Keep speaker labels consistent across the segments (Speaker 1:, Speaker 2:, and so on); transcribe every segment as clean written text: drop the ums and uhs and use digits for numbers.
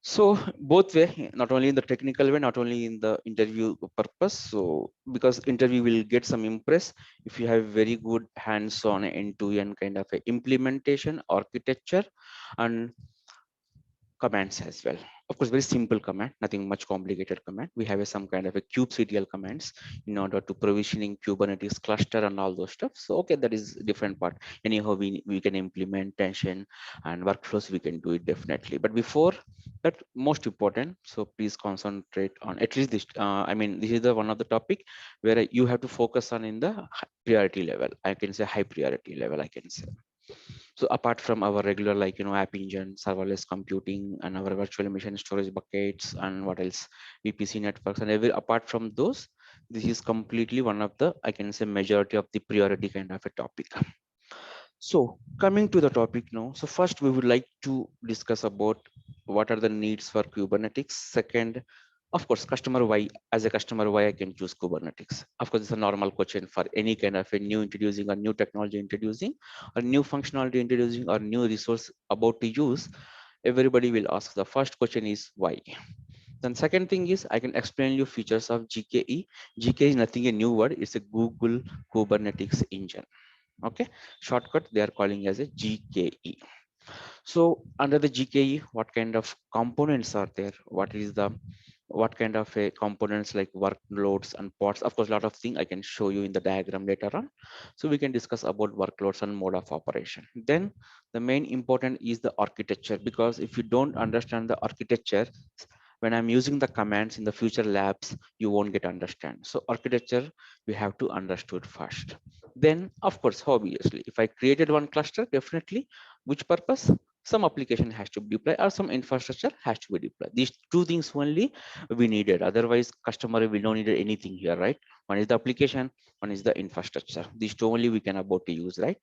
Speaker 1: So both way, not only in the technical way, not only in the interview purpose. So because interview will get some impress if you have very good hands-on end-to-end kind of a implementation architecture and commands as well. Of course, very simple command, nothing much complicated command. We have some kind of a kubectl commands in order to provisioning Kubernetes cluster and all those stuff. So, okay, that is different part. Anyhow, we can implementation and workflows, we can do it definitely. But before that, most important, so please concentrate on at least this. I mean, this is the one of the topic where you have to focus on in the priority level. I can say high priority level, I can say. So apart from our regular, like, App Engine, serverless computing, and our virtual machine storage buckets, and what else, VPC networks, and every apart from those, this is completely one of the, I can say, majority of the priority kind of a topic. So coming to the topic now. So first we would like to discuss about what are the needs for Kubernetes. Second, of course, customer why, as a customer, why I can choose Kubernetes. Of course, it's a normal question for any kind of a new introducing or new technology introducing or new functionality introducing or new resource about to use. Everybody will ask the first question is why. Then second thing is I can explain you features of GKE. GKE is nothing a new word. It's a Google Kubernetes engine. Okay, shortcut they are calling as a GKE. So under the GKE, what kind of components are there? What kind of a components like workloads and pods? Of course, a lot of things I can show you in the diagram later on. So we can discuss about workloads and mode of operation. Then the main important is the architecture, because if you don't understand the architecture, when I'm using the commands in the future labs, you won't get understand. So architecture, we have to understood first. Then of course, obviously, if I created one cluster, definitely which purpose? Some application has to be deployed or some infrastructure has to be deployed. These two things only we needed. Otherwise, customer will not need anything here, right? One is the application, one is the infrastructure. These two only we can about to use, right?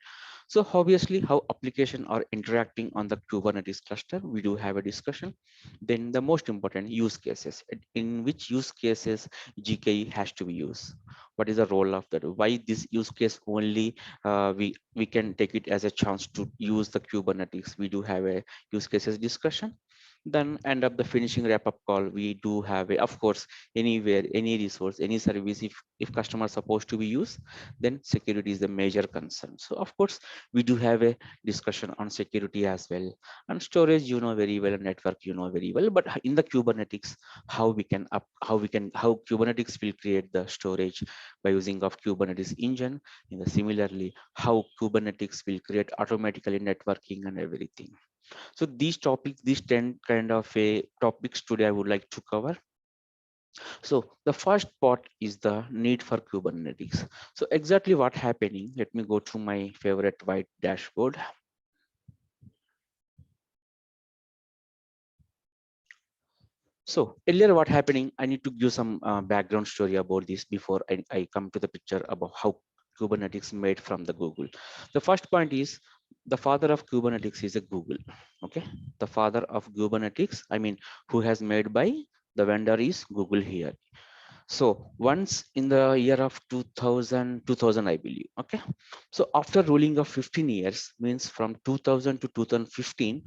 Speaker 1: So obviously, how application are interacting on the Kubernetes cluster, we do have a discussion. Then the most important use cases, in which use cases GKE has to be used. What is the role of that? Why this use case only we can take it as a chance to use the Kubernetes. We do have a use cases discussion. Then end up the finishing wrap up call. We do have a, of course, anywhere, any resource, any service, if customer supposed to be used, then security is the major concern. So of course, we do have a discussion on security as well, and storage, very well, and network, very well. But in the Kubernetes, how Kubernetes will create the storage by using of Kubernetes engine. In the similarly, how Kubernetes will create automatically networking and everything. So these topics, these 10 kind of a topics today I would like to cover. So the first part is the need for Kubernetes. So exactly what happening, let me go to my favorite white dashboard. So earlier what happening, I need to give some background story about this before I come to the picture about how Kubernetes made from the Google. The first point is the father of Kubernetes is a Google. Okay, the father of Kubernetes, I mean, who has made by the vendor is Google here. So once in the year of 2000, I believe. Okay, so after ruling of 15 years, means from 2000 to 2015,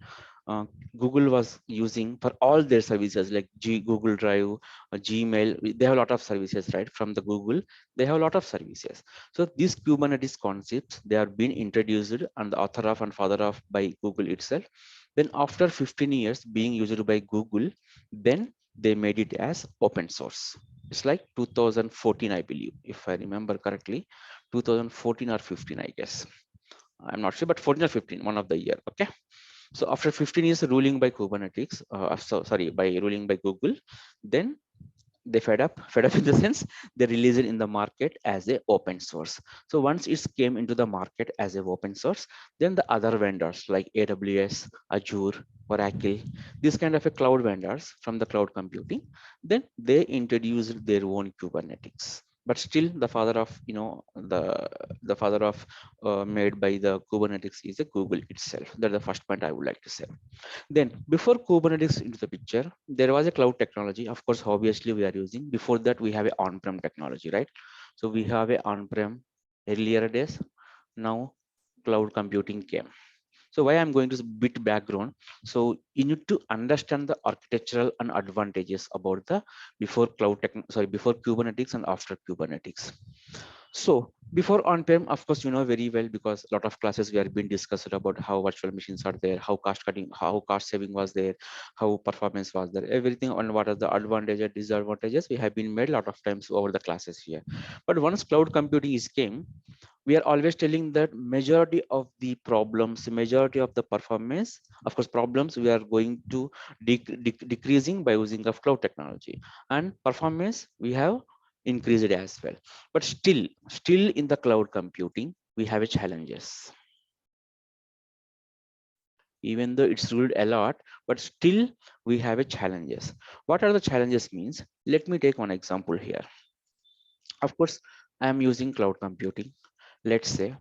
Speaker 1: uh, Google was using for all their services like Google Drive, Gmail. They have a lot of services, right? From the Google, they have a lot of services. So these Kubernetes concepts, they are being introduced and the author of and father of by Google itself. Then after 15 years being used by Google, then they made it as open source. It's like 2014, I believe, if I remember correctly, 2014 or 15, I guess. I'm not sure, but 14 or 15, one of the year. Okay. So after 15 years ruling by Kubernetes, sorry, by ruling by Google, then they fed up in the sense they release it in the market as a open source. So once it came into the market as a open source, then the other vendors like AWS, Azure, Oracle, these kind of a cloud vendors from the cloud computing, then they introduced their own Kubernetes. But still the father of, the father of made by the Kubernetes is a Google itself. That's the first point I would like to say. Then before Kubernetes into the picture, there was a cloud technology. Of course, obviously we are using. Before that, we have a on-prem technology, right? So we have a on-prem earlier days. Now cloud computing came. So why I'm going to bit background. So you need to understand the architectural and advantages about the before before Kubernetes and after Kubernetes. So before on-prem, of course, you know very well, because a lot of classes we have been discussed about how virtual machines are there, how cost cutting, how cost saving was there, how performance was there, everything, and what are the advantages, disadvantages. We have been made a lot of times over the classes here. But once cloud computing is came, we are always telling that majority of the problems, majority of the performance, of course, problems we are going to decreasing by using of cloud technology, and performance we have increased as well. But still in the cloud computing, we have a challenges. Even though it's ruled a lot, but still we have a challenges. What are the challenges means? Let me take one example here. Of course, I am using cloud computing. Let's say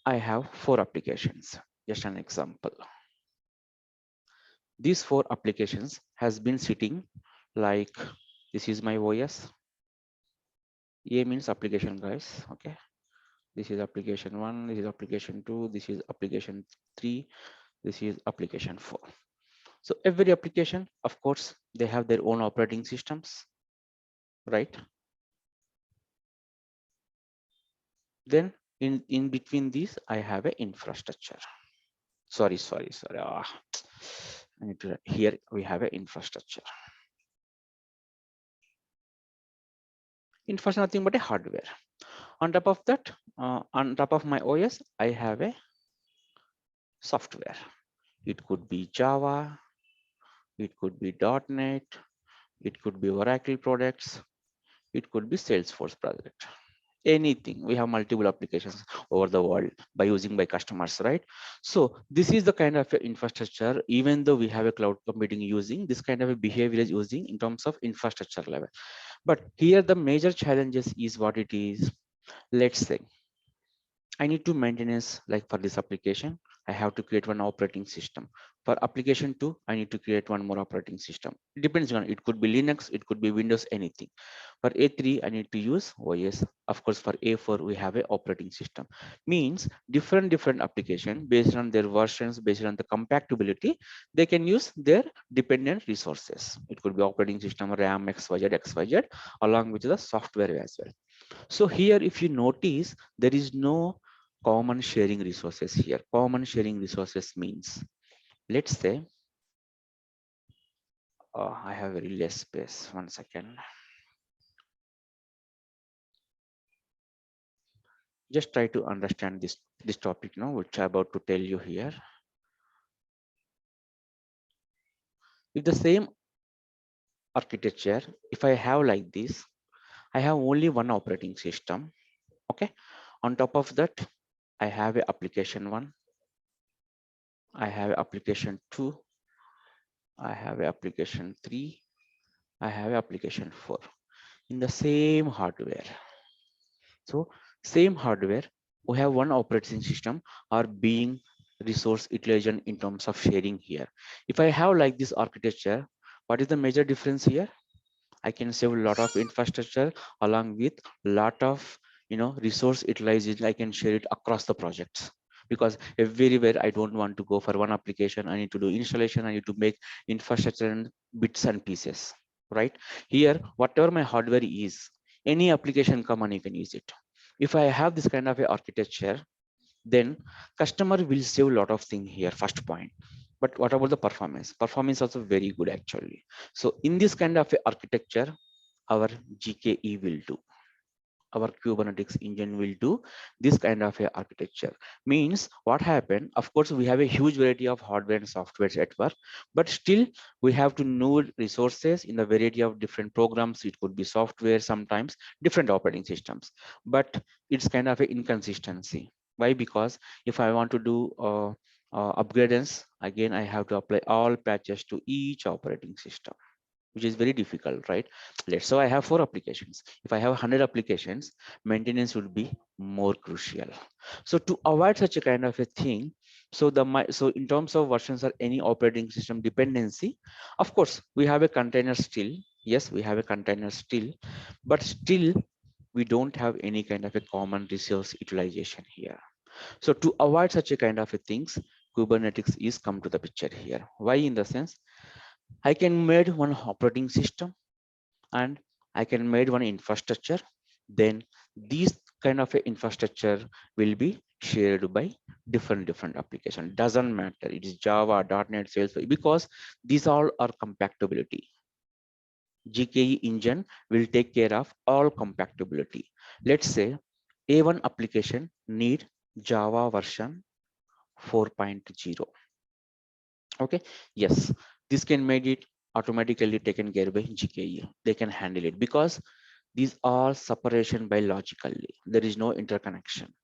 Speaker 1: I have 4 applications. Just an example. These 4 applications has been sitting like, this is my OS. A means application, guys. Okay. This is application 1, this is application 2, this is application 3, this is application 4. So every application, of course, they have their own operating systems, right? Then in between these, I have an infrastructure. Sorry. I need to, here we have an infrastructure. Infrastructure nothing but a hardware. On top of that, on top of my OS, I have a software. It could be Java, it could be .NET, it could be Oracle products, it could be Salesforce project. Anything. We have multiple applications over the world by using by customers, right? So this is the kind of infrastructure. Even though we have a cloud computing using this kind of a behavior is using in terms of infrastructure level, but here the major challenges is what it is. Let's say I need to maintenance, like for this application, I have to create one operating system. For application 2, I need to create one more operating system. It depends on, it could be Linux, it could be Windows, anything. For A3, I need to use OS. Of course, for A4, we have a operating system. Means different application based on their versions, based on the compatibility, they can use their dependent resources. It could be operating system, RAM, XYZ, along with the software as well. So here, if you notice, there is no common sharing resources here. Common sharing resources means, let's say, I have very less space. 1 second. Just try to understand this topic now, which I'm about to tell you here. If the same architecture, if I have like this, I have only one operating system. Okay. On top of that, I have a application 1. I have application 2. I have a application 3. I have application 4 in the same hardware. So same hardware, we have one operating system are being resource utilization in terms of sharing here. If I have like this architecture, what is the major difference here? I can save a lot of infrastructure along with lot of resource utilization. I can share it across the projects, because everywhere I don't want to go for one application. I need to do installation. I need to make infrastructure and bits and pieces, right? Here, whatever my hardware is, any application come and you can use it. If I have this kind of a architecture, then customer will save a lot of things here, first point. But what about the performance? Performance also very good actually. So in this kind of a architecture, our GKE will do, our Kubernetes engine will do this kind of a architecture. Means what happened, of course, we have a huge variety of hardware and software at work, but still we have to know resources in the variety of different programs. It could be software, sometimes different operating systems, but it's kind of an inconsistency. Why? Because if I want to do upgrades, again, I have to apply all patches to each operating system, which is very difficult, right? Let's say I have 4 applications. If I have 100 applications, maintenance would be more crucial. So to avoid such a kind of a thing, so in terms of versions or any operating system dependency, of course, we have a container still. Yes, we have a container still, but still we don't have any kind of a common resource utilization here. So to avoid such a kind of a things, Kubernetes is come to the picture here. Why? In the sense, I can made one operating system and I can made one infrastructure. Then these kind of a infrastructure will be shared by different application. Doesn't matter. It is Java, .NET, Salesforce, because these all are compatibility. GKE engine will take care of all compatibility. Let's say A1 application need Java version 4.0. Okay, yes, this can make it automatically taken care by GKE. They can handle it because these are separation by logically. There is no interconnection.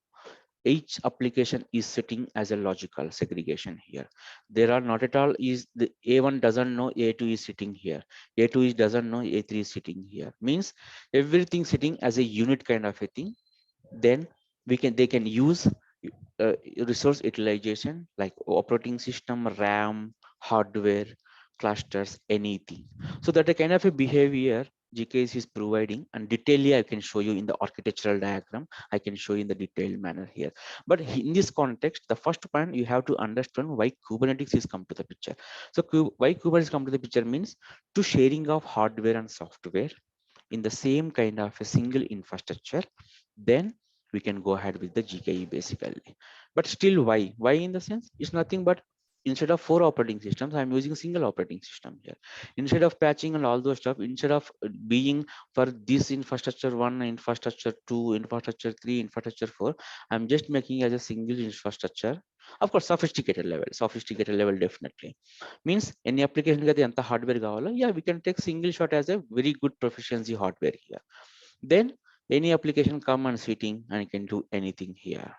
Speaker 1: Each application is sitting as a logical segregation here. There are not at all is the A1 doesn't know A2 is sitting here. A2 is doesn't know A3 is sitting here. Means everything sitting as a unit kind of a thing. Then they can use resource utilization like operating system, RAM, hardware, clusters, anything. So that a kind of a behavior GKS is providing, and detailedly I can show you in the architectural diagram. I can show you in the detailed manner here. But in this context, the first point you have to understand why Kubernetes is come to the picture. So why Kubernetes come to the picture means to sharing of hardware and software in the same kind of a single infrastructure. Then we can go ahead with the GKE basically. But still, why in the sense it's nothing but instead of 4 operating systems, I'm using a single operating system here. Instead of patching and all those stuff, instead of being for this infrastructure 1, infrastructure 2, infrastructure 3, infrastructure 4, I'm just making as a single infrastructure. Of course, sophisticated level definitely means any application కి ఎంత hardware కావాలో, yeah, we can take single shot as a very good proficiency hardware here. Then any application come and sitting and can do anything here.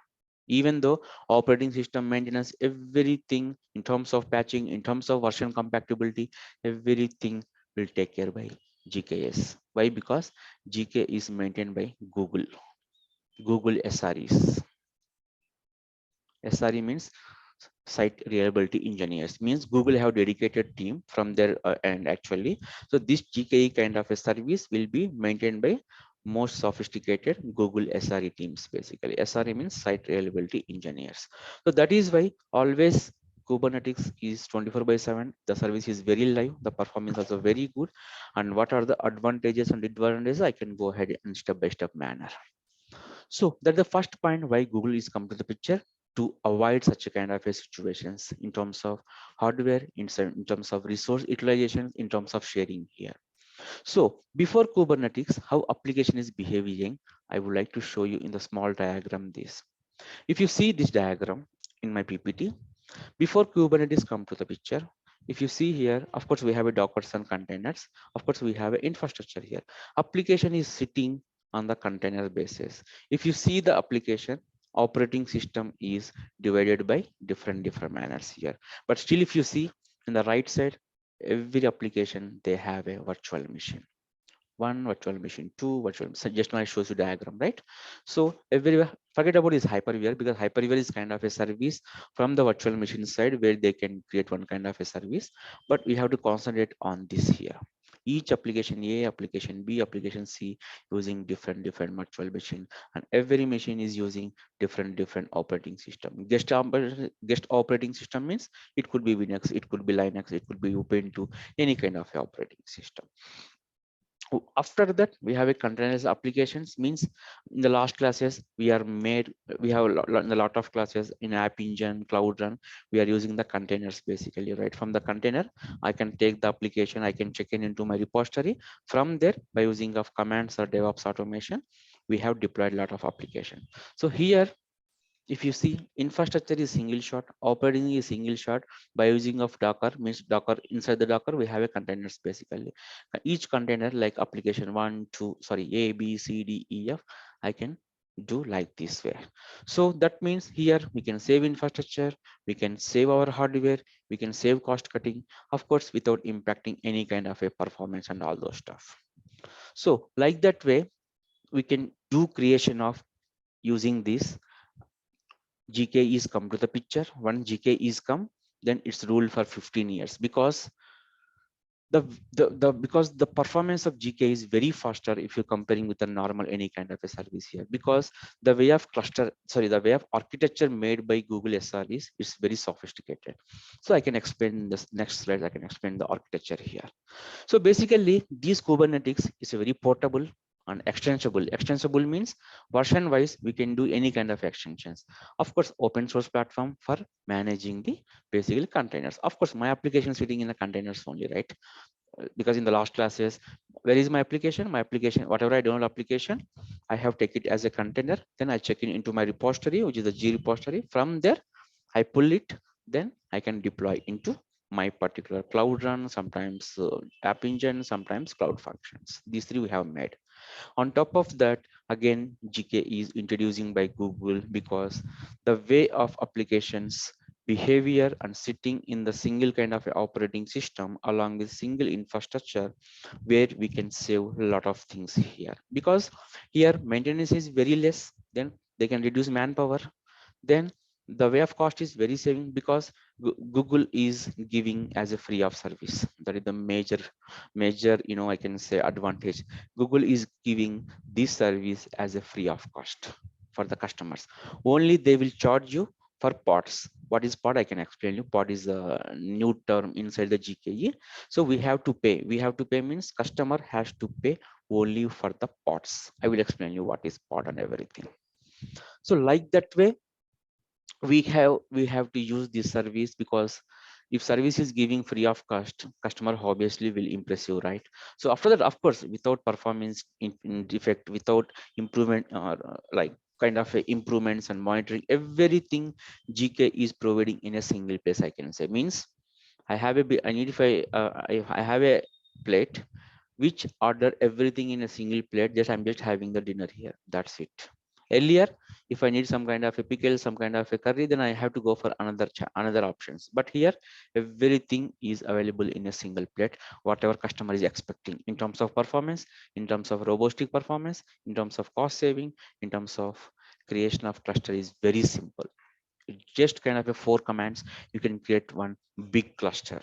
Speaker 1: Even though operating system maintenance, everything in terms of patching, in terms of version compatibility, everything will take care by GKS. Why? Because GK is maintained by Google SREs. SRE means site reliability engineers, means Google have dedicated team from their end actually. So this GKE kind of a service will be maintained by most sophisticated Google SRE teams. Basically SRE means site reliability engineers. So that is why always Kubernetes is 24/7. The service is very live, the performance also very good. And what are the advantages and disadvantages, I can go ahead in step by step manner. So that's the first point why Google is come to the picture, to avoid such a kind of a situations in terms of hardware, in terms of resource utilization, in terms of sharing here. So before Kubernetes, how application is behaving, I would like to show you in the small diagram this. If you see this diagram in my PPT, before Kubernetes come to the picture, if you see here, of course, we have a Docker and containers. Of course, we have an infrastructure here. Application is sitting on the container basis. If you see the application, operating system is divided by different manners here. But still, if you see in the right side, every application, they have a virtual machine. One virtual machine, two virtual, so just now I shows you diagram, right? So everywhere, forget about this hypervisor, because hypervisor is kind of a service from the virtual machine side where they can create one kind of a service, but we have to concentrate on this here. Each application A, application B, application C using different virtual machine, and every machine is using different operating system. Guest operating system means it could be Linux, it could be Linux, it could be Ubuntu, any kind of operating system. After that, we have a containers applications, means in the last classes we have a lot of classes in App Engine, Cloud Run. We are using the containers basically, right? From the container, I can take the application, I can check in into my repository. From there, by using of commands or DevOps automation, we have deployed a lot of application. So here, if you see, infrastructure is single shot, operating is single shot. By using of Docker, means Docker, inside the Docker we have a containers basically. Each container like application A, B, C, D, E, F, I can do like this way. So that means here we can save infrastructure, we can save our hardware, we can save cost cutting, of course, without impacting any kind of a performance and all those stuff. So like that way, we can do creation of using this. GK is come to the picture. When GK is come, then it's ruled for 15 years, because the because the performance of GK is very faster if you're comparing with a normal any kind of a service here, because the way of the way of architecture made by Google SREs is very sophisticated. So I can explain this next slide. I can explain the architecture here. So basically, these Kubernetes is a very portable and extensible. Extensible means version wise, we can do any kind of extensions. Of course, open source platform for managing the basically containers. Of course, my application sitting in the containers only, right? Because in the last classes, where is my application? My application, whatever I download application, I have take it as a container. Then I check in into my repository, which is the G repository. From there, I pull it, then I can deploy into my particular cloud run, sometimes app engine, sometimes cloud functions. These three we have made. On top of that, again, GK is introducing by Google because the way of applications behavior and sitting in the single kind of operating system along with single infrastructure, where we can save a lot of things here, because here maintenance is very less, then they can reduce manpower, then the way of cost is very saving because Google is giving as a free of service. That is the major I can say advantage. Google is giving this service as a free of cost for the customers. Only they will charge you for pods. What is pod? I can explain you. Pod is a new term inside the GKE. So we have to pay. We have to pay means customer has to pay only for the pods. I will explain you what is pod and everything. So like that way, we have to use this service, because if service is giving free of cost, customer obviously will impress you, right? So after that, of course, without performance in defect, without improvement or like kind of improvements and monitoring, everything GK is providing in a single place, I can say. Means I have I need if I have a plate which order everything in a single plate, just I'm just having the dinner here, that's it. Earlier, if I need some kind of a pickle, some kind of a curry, then I have to go for another options. But here everything is available in a single plate, whatever customer is expecting in terms of performance, in terms of robustic performance, in terms of cost saving, in terms of creation of cluster is very simple. Just kind of a 4 commands, you can create one big cluster.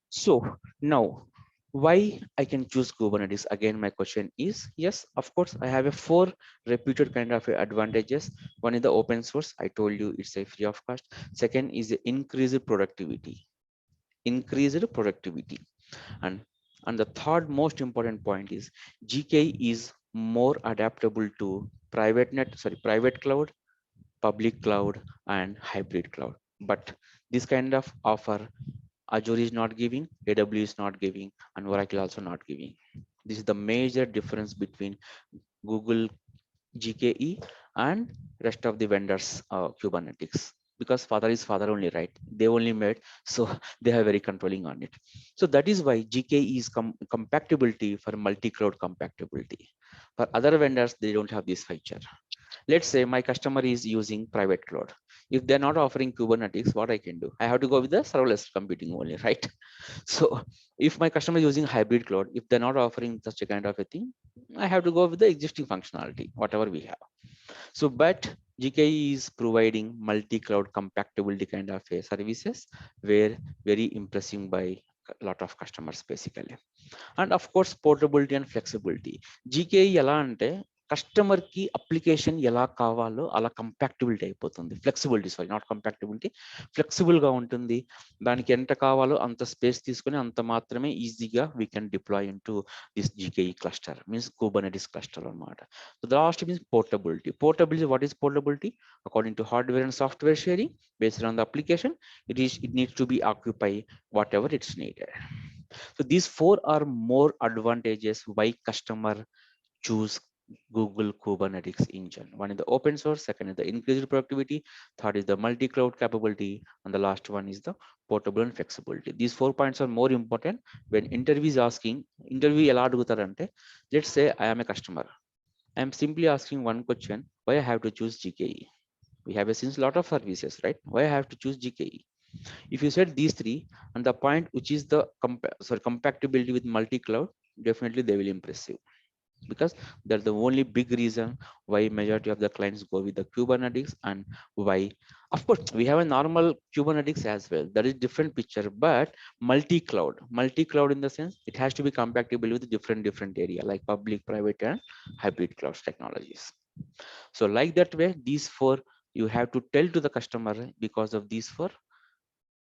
Speaker 1: So now, why I can choose Kubernetes? Again, my question is, yes, of course, I have a 4 reputed kind of advantages. One is the open source. I told you it's a free of cost. Second is the increased productivity. Increased productivity. And and the third most important point is GK is more adaptable to private cloud, public cloud, and hybrid cloud. But this kind of offer Azure is not giving, AWS is not giving, and Oracle also not giving. This is the major difference between Google GKE and rest of the vendors Kubernetes. Because father is father only, right? They only made, so they are very controlling on it. So that is why GKE is compatibility for multi-cloud compatibility. For other vendors, they don't have this feature. Let's say my customer is using private cloud. If they're not offering Kubernetes, what I can do? I have to go with the serverless computing only, right? So if my customer is using hybrid cloud, if they're not offering such a kind of a thing, I have to go with the existing functionality, whatever we have. So, but GKE is providing multi-cloud compatibility kind of a services, where very impressing by a lot of customers basically. And of course, portability and flexibility. GKE ఎలా అంటే customer కి application ఎలా కావాలో అలా కంపాక్టిబిలిటీ అయిపోతుంది. Flexibility, sorry, not కంపాక్టిబిలిటీ, flexible గా ఉంటుంది. దానికి ఎంత కావాలో అంత స్పేస్ తీసుకొని అంత మాత్రమే ఈజీగా we can deploy into this GKE cluster, means Kubernetes cluster అనమాట. So the last means portability. Portability, what is portability? According to hardware and software sharing, based on the application, it needs to be occupy whatever it's needed. So these 4 are more advantages why customer choose Google Kubernetes engine. One is the open source, second is the increased productivity, third is the multi-cloud capability, and the last one is the portable and flexibility. These 4 points are more important when interview is asking. Interview ఎలా అడుగుతారంటే, let's say I am a customer. I am simply asking one question: why I have to choose GKE? We have a since lot of services, right? Why I have to choose GKE? If you said these 3 and the point which is the compatibility with multi-cloud, definitely they will impress you. because that's the only big reason why majority of the clients go with the Kubernetes. And why, of course, we have a normal Kubernetes as well, that is different picture, but multi-cloud in the sense it has to be compatible with different area like public, private, and hybrid cloud technologies. So like that way, these four you have to tell to the customer, because of these four,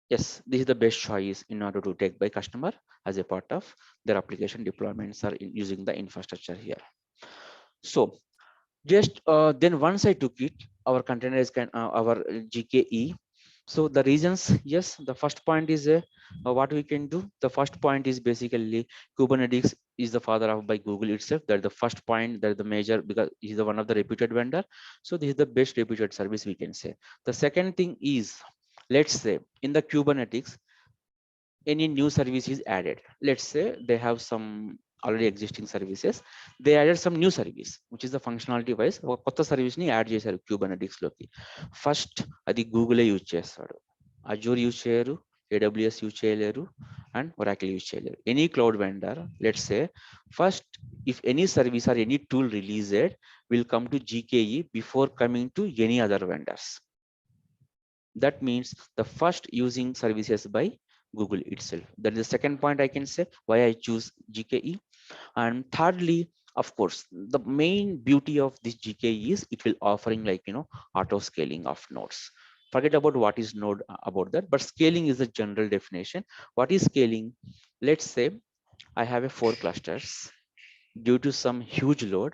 Speaker 1: yes, this is the best choice in order to take by customer as a part of their application deployments or using the infrastructure here. So just then once I took it, our containers can our GKE. So the reasons, yes, the first point is what we can do. The first point is basically Kubernetes is the father of by Google itself. That's the first point. That's the major, because he's the one of the reputed vendor. So this is the best reputed service we can say. The second thing is, let's say in the Kubernetes, any new service is added. Let's say they have some already existing services, they added some new service which is the functionality wise ఒక కొత్త service ని add చేశారు క్యూబర్నెటిక్స్ లోకి. First అది గూగులే use చేస్తాడు, Azure use చేయరు, AWS use చేయలేరు, and Oracle use చేయలేరు. Any cloud vendor, let's say first if any service or any tool released will come to GKE before coming to any other vendors. That means the first using services by Google itself. That is the second point I can say why I choose GKE. And thirdly, of course, the main beauty of this GKE is it will offering like, auto scaling of nodes. Forget about what is node about that, but scaling is the general definition. What is scaling? Let's say I have a 4 clusters. Due to some huge load,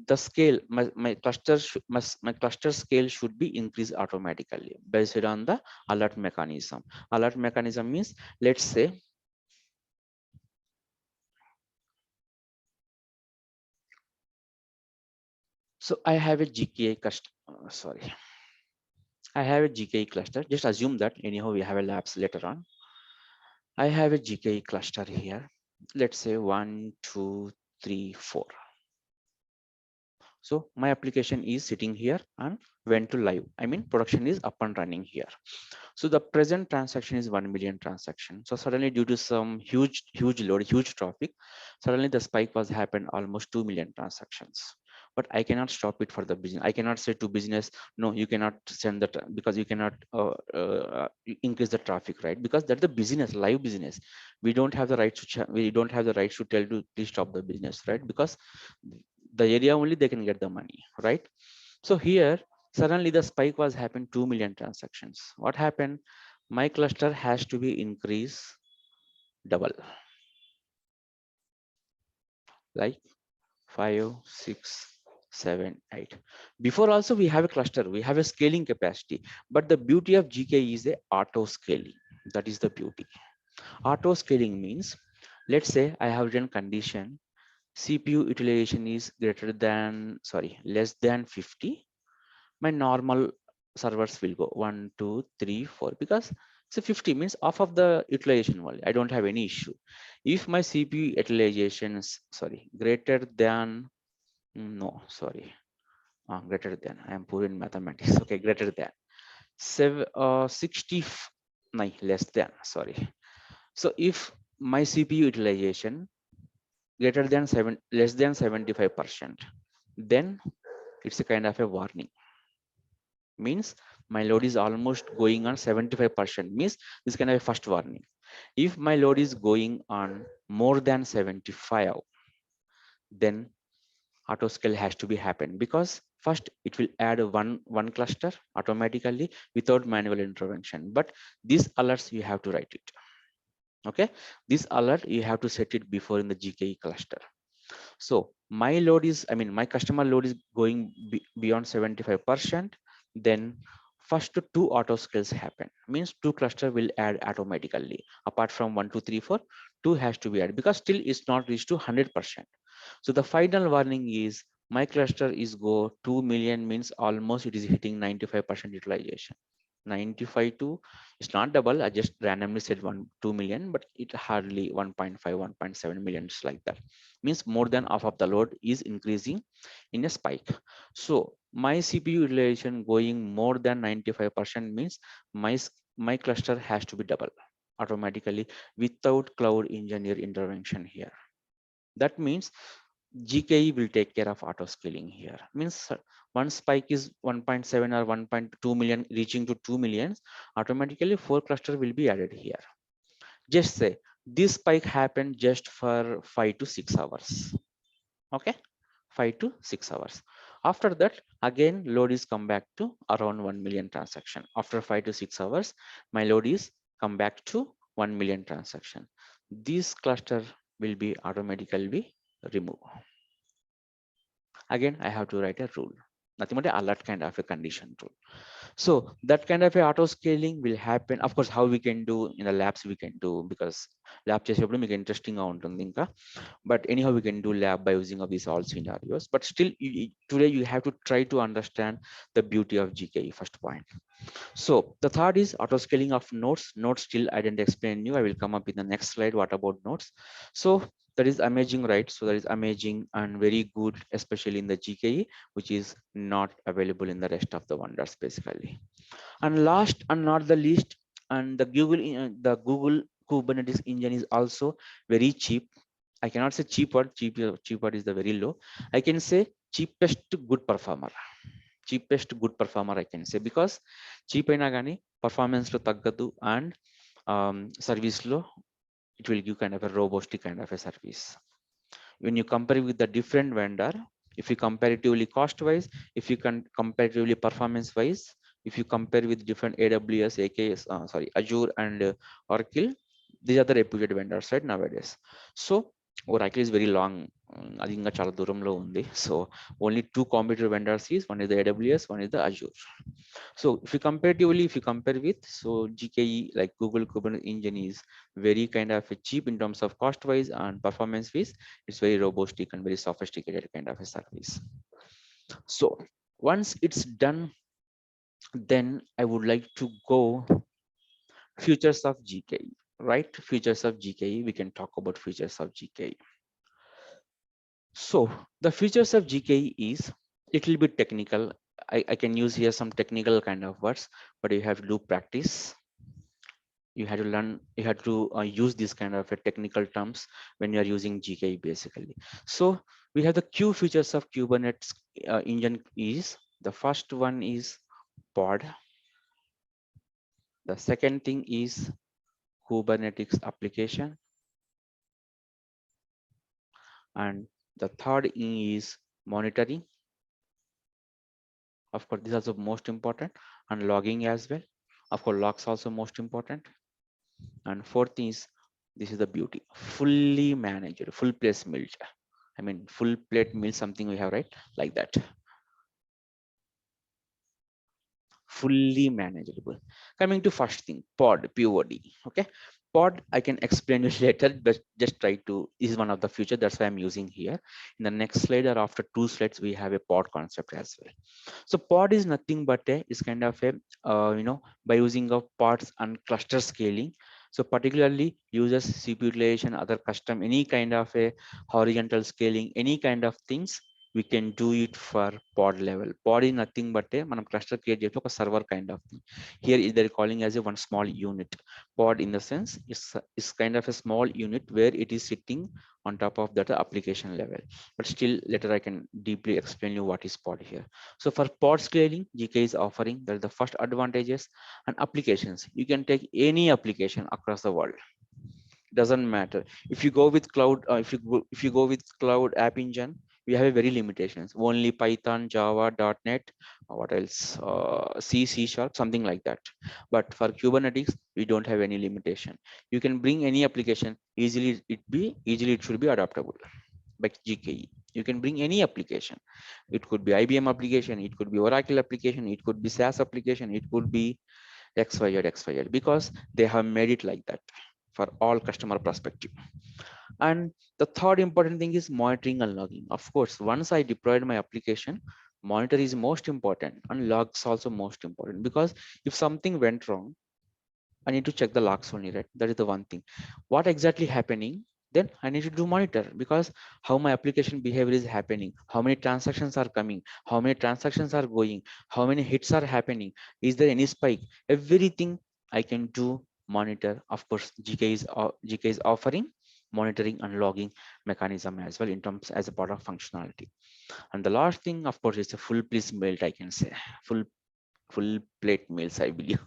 Speaker 1: the scale, my cluster scale should be increased automatically based on the alert mechanism. Alert mechanism means, let's say so I have a GKE cluster, sorry, I have a GKE cluster. Just assume that anyhow we have a labs later on. I have a GKE cluster here. Let's say 1, 2, 3, 4. So my application is sitting here and went to live. I mean, production is up and running here. So the present transaction is 1 million transaction. So suddenly due to some huge load, huge traffic, suddenly the spike was happened almost 2 million transactions. But I cannot stop it for the business. I cannot say to business, no, you cannot send that because you cannot increase the traffic, right? Because that's the business, live business. We don't have the right to, we don't have the right to tell to please stop the business, right? Because the area only they can get the money, right? So here suddenly the spike was happened 2 million transactions. What happened? My cluster has to be increased double, like 5, 6, 7, 8. Before also we have a cluster, we have a scaling capacity, but the beauty of GK is the auto scaling. That is the beauty. Auto scaling means, let's say I have written condition CPU utilization is greater than, sorry, less than 50. My normal servers will go 1, 2, 3, 4, because so 50 means off of the utilization value. I don't have any issue. If my CPU utilization is, sorry, greater than, no, sorry, greater than, I am poor in mathematics. Okay, greater than 60, no, less than, sorry. So if my CPU utilization greater than 7, less than 75%, then it's a kind of a warning. Means my load is almost going on 75%, means this kind of a first warning. If my load is going on more than 75, then auto scale has to be happen, because first it will add a one cluster automatically without manual intervention. But these alerts you have to write it. Okay, this alert you have to set it before in the GKE cluster. So my load is, I mean, my customer load is going beyond 75%, then first two auto scales happen. Means two cluster will add automatically. Apart from 1, 2, 3, 4, two has to be added, because still it's not reached to 100%. So the final warning is my cluster is go 2 million, means almost it is hitting 95% utilization. 95 to, it's not double, I just randomly said 2 million, but it hardly 1.5, 1.7 million, just like that. Means more than half of the load is increasing in a spike. So my CPU utilization going more than 95% means my cluster has to be double automatically without cloud engineer intervention here. That means GKE will take care of auto scaling here. Means one spike is 1.7 or 1.2 million reaching to 2 millions, automatically 4 cluster will be added here. Just say this spike happened just for 5 to 6 hours. Okay, 5 to 6 hours. After that, again, load is come back to around 1 million transaction. After 5 to 6 hours, my load is come back to 1 million transaction. This cluster will be automatically removed. Again, I have to write a rule, nothing but a alert kind of a condition rule. So that kind of a auto scaling will happen. Of course, how we can do in the labs, we can do, because lab చేసేటప్పుడు మీకు interesting గా ఉంటుంది ఇంకా. But anyhow, we can do lab by using of these all scenarios. But still, today you have to try to understand the beauty of GKE, first point. So the third is auto scaling of nodes. Nodes still I didn't explain you. I will come up in the next slide. What about nodes? So that is amazing, right? So that is amazing and very good, especially in the GKE, which is not available in the rest of the vendors basically. And last and not the least, and the Google Kubernetes engine is also very cheap. I cannot say cheaper. Cheaper is the very low. I can say cheapest good performer. Cheapest good performer I can say, because cheap అయినా కానీ performance లో తగ్గదు, and service లో it will give kind of a robust kind of a service. When you compare with the different vendor, if you comparatively cost wise, if you can comparatively performance wise, if you compare with different AWS, AKS, Azure and Oracle, these are the reputed vendors right nowadays. So Oracle is very long, అది ఇంకా చాలా దూరంలో ఉంది. So only two competitor vendors is, one is the AWS, one is the Azure. So if you comparatively, if you compare with, so GKE like Google Kubernetes engine is very kind of cheap in terms of cost wise and performance wise. It's very robust and very sophisticated kind of a service. So once it's done, then I would like to go futures of GKE, right? Futures of GKE, we can talk about futures of GKE. So the features of GKE is little bit technical. I can use here some technical kind of words, but you have to do practice. You have to learn, you have to use this kind of a technical terms when you are using GKE basically. So we have the Q features of Kubernetes engine is, the first one is pod. The second thing is Kubernetes application. And the third is monitoring. Of course, this is also most important, and logging as well. Of course, logs also most important. And fourth is, this is the beauty, fully managed, full place mill. I mean, full plate mill, something we have, right? Like that. Fully manageable. Coming to first thing, pod, POD. Okay, pod I can explain you later, but just try to, this is one of the future, that's why I'm using here. In the next slide or after two slides, we have a pod concept as well. So pod is nothing but a, is kind of a by using of pods and cluster scaling. So particularly uses CPU utilization, other custom, any kind of a horizontal scaling, any kind of things we can do it for pod level. Pod is nothing but a manam cluster create చేసి ఒక server kind of thing. Here they're calling as a one small unit. Pod in the sense is kind of a small unit where it is sitting on top of that application level. But still later I can deeply explain you what is pod here. So for pod scaling, GK is offering that is the first advantages. And applications, you can take any application across the world. Doesn't matter if you go with cloud, if you go with cloud app engine, we have a very limitations, only Python, Java, .NET, what else, C sharp, something like that. But for Kubernetes we don't have any limitation. You can bring any application easily, it should be adaptable by GKE. You can bring any application. It could be IBM application, it could be Oracle application, it could be SaaS application, it could be XYZ, because they have made it like that for all customer perspective. And the third important thing is monitoring and logging. Of course, once I deployed my application, monitor is most important and logs also most important, because if something went wrong, I need to check the logs only, right? That is the one thing. What exactly happening? Then I need to do monitor, because how my application behavior is happening, how many transactions are coming, how many transactions are going, how many hits are happening, is there any spike? Everything I can do monitor. Of course, GK is offering monitoring and logging mechanism as well in terms as a part of functionality. And the last thing, of course, is a full place build, I can say. Full plate meals, I believe.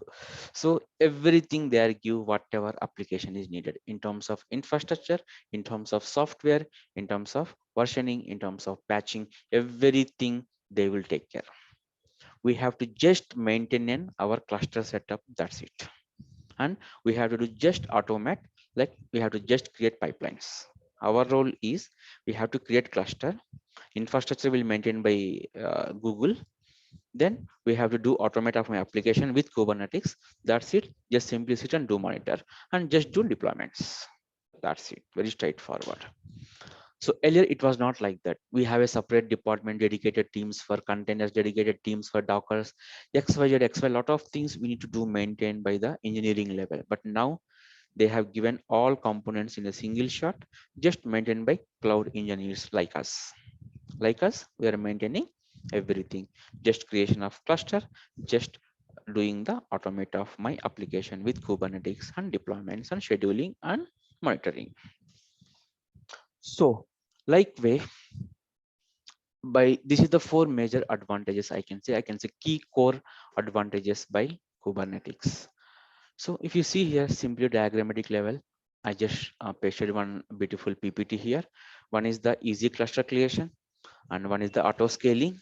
Speaker 1: So everything there give whatever application is needed in terms of infrastructure, in terms of software, in terms of versioning, in terms of patching, everything they will take care. We have to just maintain our cluster setup, that's it. And we have to do just automate, like we have to just create pipelines. Our role is we have to create cluster, infrastructure will maintain by Google, then we have to do automate of my application with Kubernetes. That's it. Just simply sit and do monitor and just do deployments. That's it. Very straightforward. So earlier it was not like that. We have a separate department, dedicated teams for containers, dedicated teams for Dockers, XYZ, XY, lot of things we need to do maintained by the engineering level. But now they have given all components in a single shot, just maintained by cloud engineers like us. Like us, we are maintaining everything, just creation of cluster, just doing the automate of my application with Kubernetes and deployments and scheduling and monitoring. So like way, by this is the four major advantages, I can say key core advantages by Kubernetes. So if you see here, simply diagrammatic level, I just pasted one beautiful PPT here. One is the easy cluster creation, and one is the auto scaling,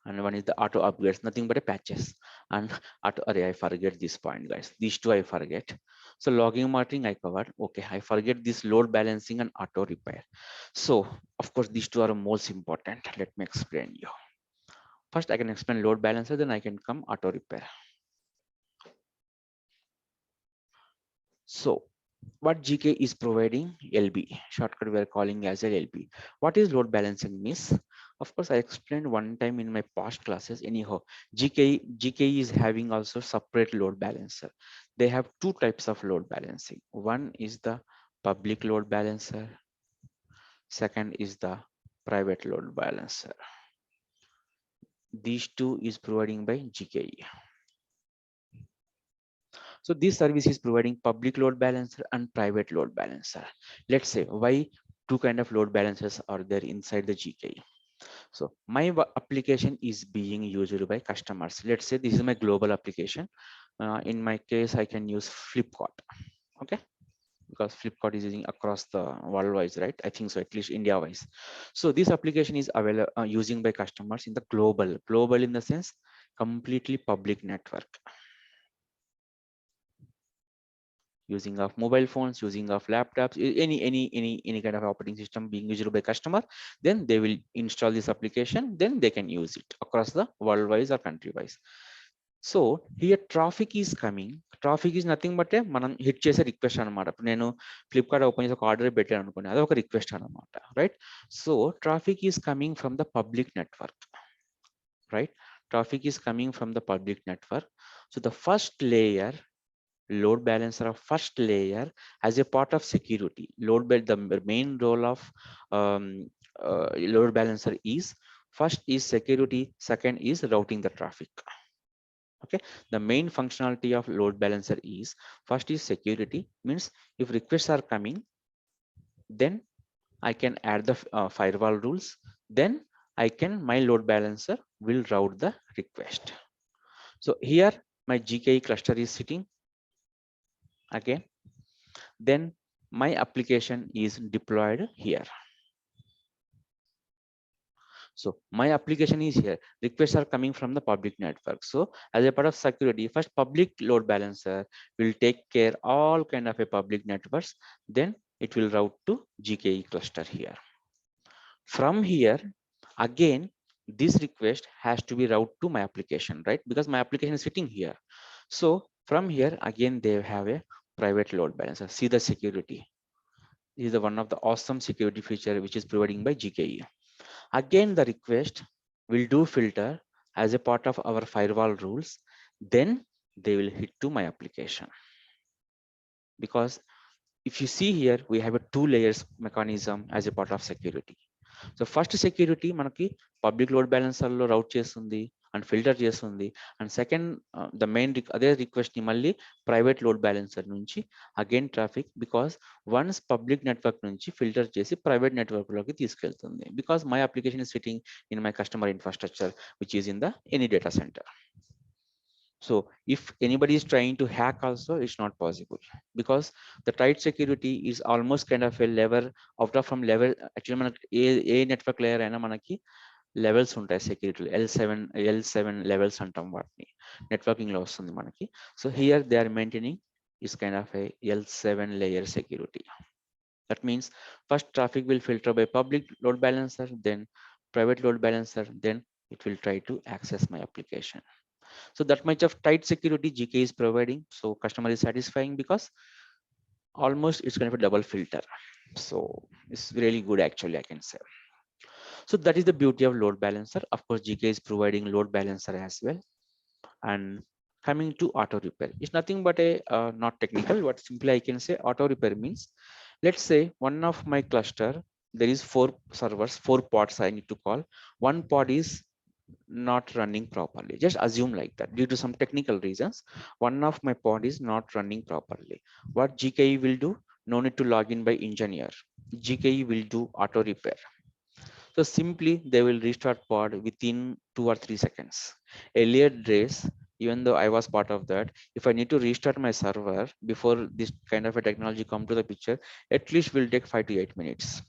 Speaker 1: and one is the auto upgrades, nothing but a patches. And auto array, I forget this point, guys. These two I forget. So logging monitoring I covered. Okay, I forget this load balancing and auto repair. So of course these two are most important. Let me explain you. First I can explain load balancer, then I can come auto repair. So what GK is providing, LB shortcut we are calling as a LB. What is load balancing means? Of course, I explained one time in my past classes. Anyhow, GK is having also separate load balancer. They have two types of load balancing. One is the public load balancer. Second is the private load balancer. These two is providing by GKE. So this service is providing public load balancer and private load balancer. Let's say why two kind of load balancers are there inside the GKE. So my application is being used by customers. Let's say this is my global application. In my case, I can use Flipkart. Okay, because Flipkart is using across the worldwide, right? I think so, at least India wise. So this application is available using by customers in the global in the sense completely public network, using of mobile phones, using of laptops, any kind of operating system being used by customer, then they will install this application, then they can use it across the worldwide or country wise. So here traffic is coming. Traffic is nothing but a మనం hit చేసే request అనమాట. ఇప్పుడు నేను Flipkart open చేసి ఒక order పెట్టాను అనుకోండి, అది ఒక రిక్వెస్ట్ అనమాట, right? So traffic is coming from the public network, right? Traffic is coming from the public network. So the first layer, load balancer of first layer, as a part of security, the main role of load balancer is first is security, second is routing the traffic. Okay, the main functionality of load balancer is first is security, means if requests are coming, then I can add the firewall rules, then my load balancer will route the request. So here my GKE cluster is sitting again, then my application is deployed here. So my application is here, requests are coming from the public network. So as a part of security, first public load balancer will take care all kind of a public networks, then it will route to GKE cluster here. From here again, this request has to be routed to my application, right? Because my application is sitting here. So from here again they have a private load balancer. See the security. This is the one of the awesome security feature which is providing by GKE. Again, the request will do filter as a part of our firewall rules. Then they will hit to my application. Because if you see here, we have a two layers mechanism as a part of security. So first security manaki public load balancer lo route chestundi. and filter చేస్తుంది. And second, the main అదే request ని మళ్ళీ private load balancer నుంచి again traffic, because once public network నుంచి filter చేసి private network లోకి తీసుకెళ్తుంది, because my application is sitting in my customer infrastructure which is in the any data centre. So if anybody is trying to hack also, it's not possible, because the tight security is almost kind of a level out of from level. Actually మన ఏ network layer అయినా మనకి levels ఉంటాయి security. L7 levels అంటాం వాటిని, networking లో వస్తుంది మనకి. So here they are maintaining is kind of a L7 layer security. That means first traffic will filter by public load balancer, then private load balancer, then it will try to access my application. So that much of tight security GK is providing. So customer is satisfying because almost it's kind of a double filter. So it's really good actually, I can say. So that is the beauty of load balancer. Of course, GK is providing load balancer as well. And coming to auto repair, it's nothing but a not technical. What simply I can say, auto repair means, let's say one of my cluster, there is 4 servers, 4 pods I need to call. One pod is not running properly. Just assume like that. Due to some technical reasons, one of my pod is not running properly. What GKE will do? No need to log in by engineer. GKE will do auto repair. So simply they will restart pod within 2 or 3 seconds. Earlier days, even though I was part of that, if I need to restart my server before this kind of a technology come to the picture, at least will take 5 to 8 minutes.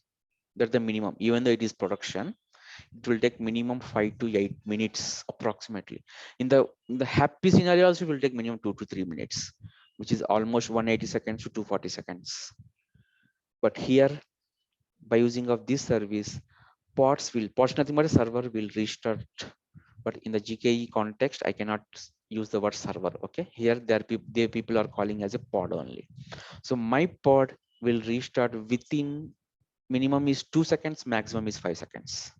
Speaker 1: That's the minimum. Even though it is production, it will take minimum 5 to 8 minutes approximately. In the happy scenario also, it will take minimum 2 to 3 minutes, which is almost 180 seconds to 240 seconds. But here, by using of this service, pods nothing but a server will restart. But in the GKE context, I cannot use the word server. Okay, here there people are calling as a pod only. So my pod will restart within minimum is 2 seconds, maximum is 5 seconds.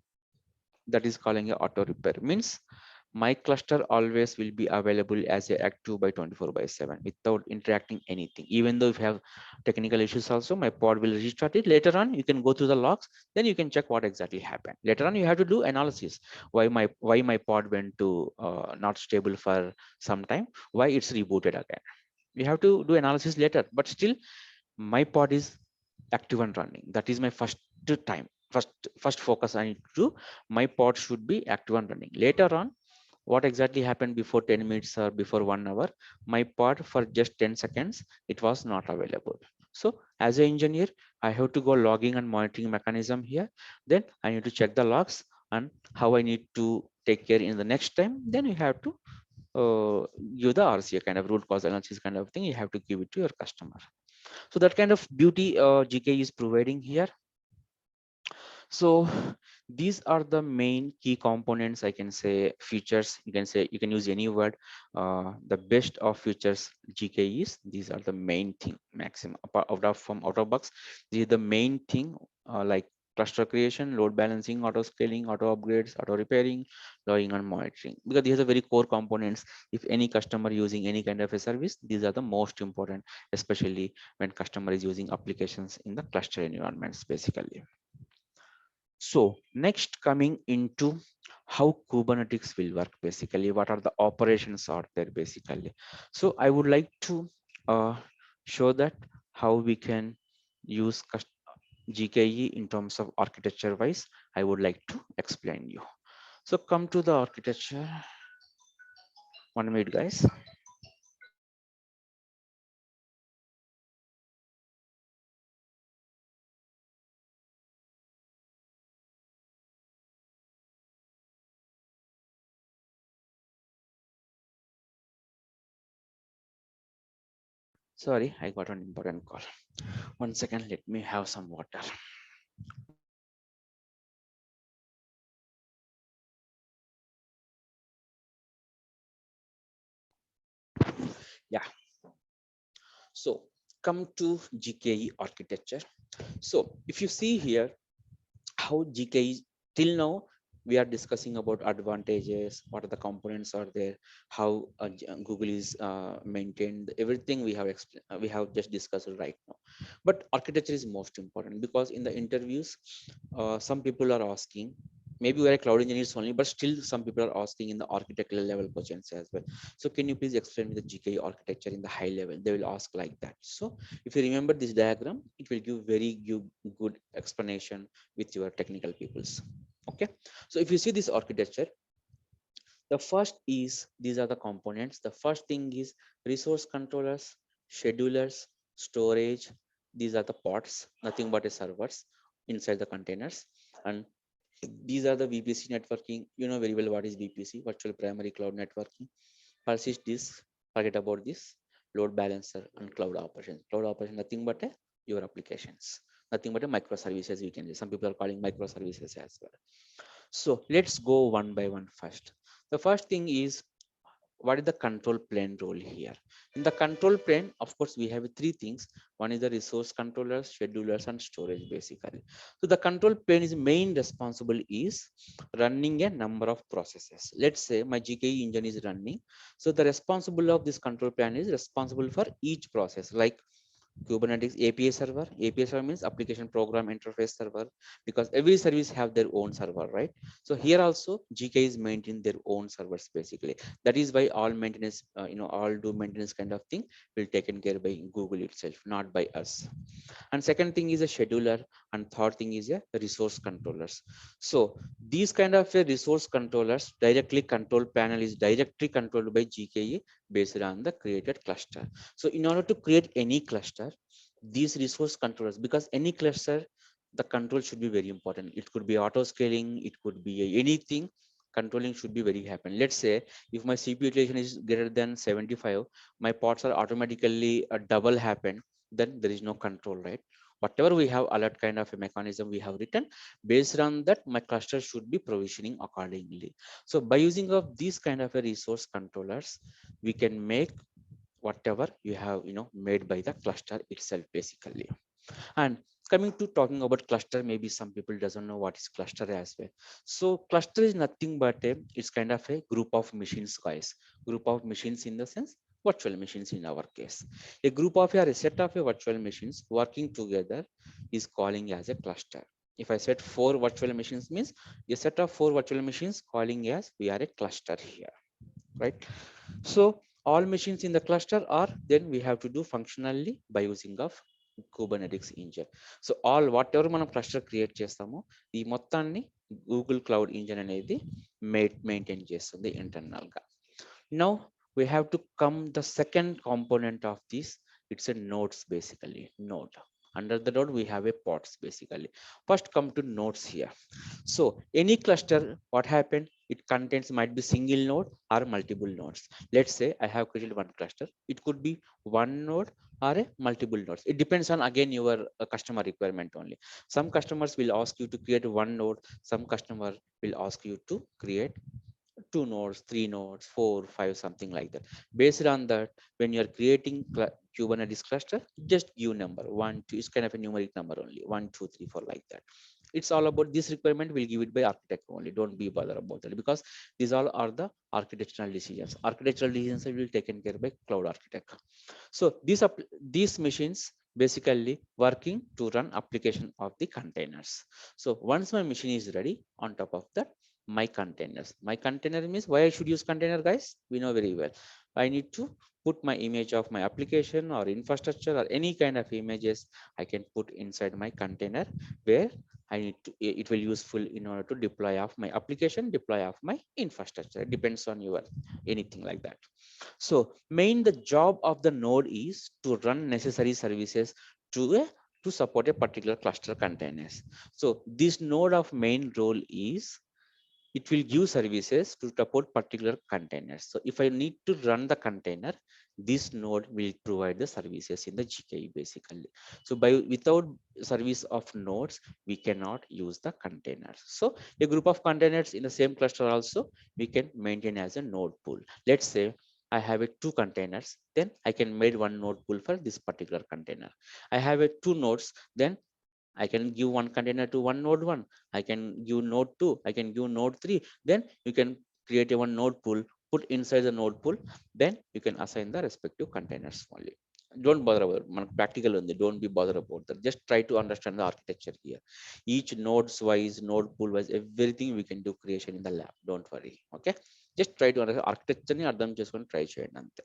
Speaker 1: That is calling a auto repair. Means my cluster always will be available as a active by 24/7 without interacting anything. Even though if you have technical issues also, my pod will restart it. Later on, you can go through the logs, then you can check what exactly happened. Later on, you have to do analysis. Why my pod went to not stable for some time, why it's rebooted again. You have to do analysis later, but still my pod is active and running. That is my first time, first focus I need to do. My pod should be active and running. Later on, what exactly happened before 10 minutes or before 1 hour, my pod for just 10 seconds, it was not available. So as an engineer, I have to go logging and monitoring mechanism here. Then I need to check the logs and how I need to take care in the next time. Then you have to give the RCA kind of root cause analysis kind of thing. You have to give it to your customer. So that kind of beauty GK is providing here. So these are the main key components, I can say, features. You can say, you can use any word. The best of features GK is, these are the main thing, maximum out of box. These are the main thing, like cluster creation, load balancing, auto scaling, auto upgrades, auto repairing, logging and monitoring, because these are the very core components. If any customer using any kind of a service, these are the most important, especially when customer is using applications in the cluster environments basically. So next, coming into how Kubernetes will work basically, what are the operations are there basically. So I would like to show that how we can use GKE in terms of architecture wise. I would like to explain you. So come to the architecture. 1 minute, guys. Sorry, I got an important call. 1 second, let me have some water. Yeah. So come to GKE architecture. So if you see here, how GKE till now we are discussing about advantages, what are the components are there, how Google is maintained, everything we have we have just discussed right now. But architecture is most important, because in the interviews, some people are asking maybe we are cloud engineers only, but still some people are asking in the architectural level questions as well. So can you please explain me the GKE architecture in the high level? They will ask like that. So if you remember this diagram, it will give very good explanation with your technical peoples. Okay, so if you see this architecture, the first is, these are the components. The first thing is resource controllers, schedulers, storage. These are the pods, nothing but a servers inside the containers. And these are the VPC networking. You know very well what is VPC, virtual primary cloud networking. Persist this, forget about this, load balancer and cloud operations. Cloud operation, nothing but your applications, nothing but a microservices we can do. Some people are calling microservices as well. So let's go one by one first. The first thing is, what is the control plane role here? In the control plane, of course, we have three things. One is the resource controllers, schedulers, and storage basically. So the control plane is main responsible is running a number of processes. Let's say my GKE engine is running. So the responsible of this control plane is responsible for each process, like Kubernetes API server. API server means application program interface server, because every service have their own server, right? So here also GK is maintaining their own servers basically. That is why all maintenance, all do maintenance kind of thing will taken care by Google itself, not by us. And second thing is a scheduler, and third thing is a resource controllers. So these kind of a resource controllers directly control panel is directly controlled by GKE based on the created cluster. So in order to create any cluster, these resource controllers, because any cluster, the control should be very important. It could be auto scaling, it could be anything. Controlling should be very happen. Let's say if my CPU utilization is greater than 75, my pods are automatically a double happen, then there is no control, right? Whatever we have alert kind of a mechanism we have written, based on that my cluster should be provisioning accordingly. So by using of these kind of a resource controllers, we can make whatever you have made by the cluster itself basically. And coming to talking about cluster, maybe some people doesn't know what is cluster as well. So cluster is nothing but it's kind of a group of machines, guys. Group of machines in the sense virtual machines in our case. A group of a set of a virtual machines working together is calling as a cluster. If I said four virtual machines means a set of four virtual machines calling as we are a cluster here, right? So all machines in the cluster are then we have to do functionally by using of Kubernetes engine. So all whatever మనం cluster create చేస్తామో ఈ మొత్తాన్ని Google Cloud Engine అనేది maintain చేస్తుంది internal గా. Now we have to come the second component of this. It's a nodes basically. Node. Under the node we have a pods basically. First come to nodes here. So any cluster, what happened? It contains might be single node or multiple nodes. Let's say I have created one cluster. It could be one node or a multiple nodes. It depends on again your customer requirement only. Some customers will ask you to create one node. Some customer will ask you to create two nodes, three nodes, four, five, something like that. Based on that, when you're creating Kubernetes cluster, just give number one, two. It's kind of a numeric number only, one, two, three, four, like that. It's all about this requirement. We'll give it by architect only. Don't be bothered about that, because these all are the architectural decisions. Architectural decisions will be taken care by cloud architect. So these machines basically working to run application of the containers. So once my machine is ready, on top of that, my containers. My container means why I should use container, guys? We know very well. I need to put my image of my application or infrastructure or any kind of images I can put inside my container, where I need to, it will useful in order to deploy of my application, deploy of my infrastructure. It depends on your anything like that. So main the job of the node is to run necessary services to to support a particular cluster containers. So this node of main role is it will give services to support particular containers. So if I need to run the container, this node will provide the services in the GKE basically. So by without service of nodes, we cannot use the containers. So a group of containers in the same cluster also we can maintain as a node pool. Let's say I have a two containers, then I can make one node pool for this particular container. I have a two nodes, then I can give one container to one node one. I can give node two. I can give node three. Then you can create a one node pool, put inside the node pool. Then you can assign the respective containers only. don't bother about practical on the don't be bothered about that. Just try to understand the architecture here. Each nodes wise, node pool wise, everything we can do creation in the lab. Don't worry. Okay. Just try to understand architecture ni అర్థం చేసుకొని try చేయండి అంతే.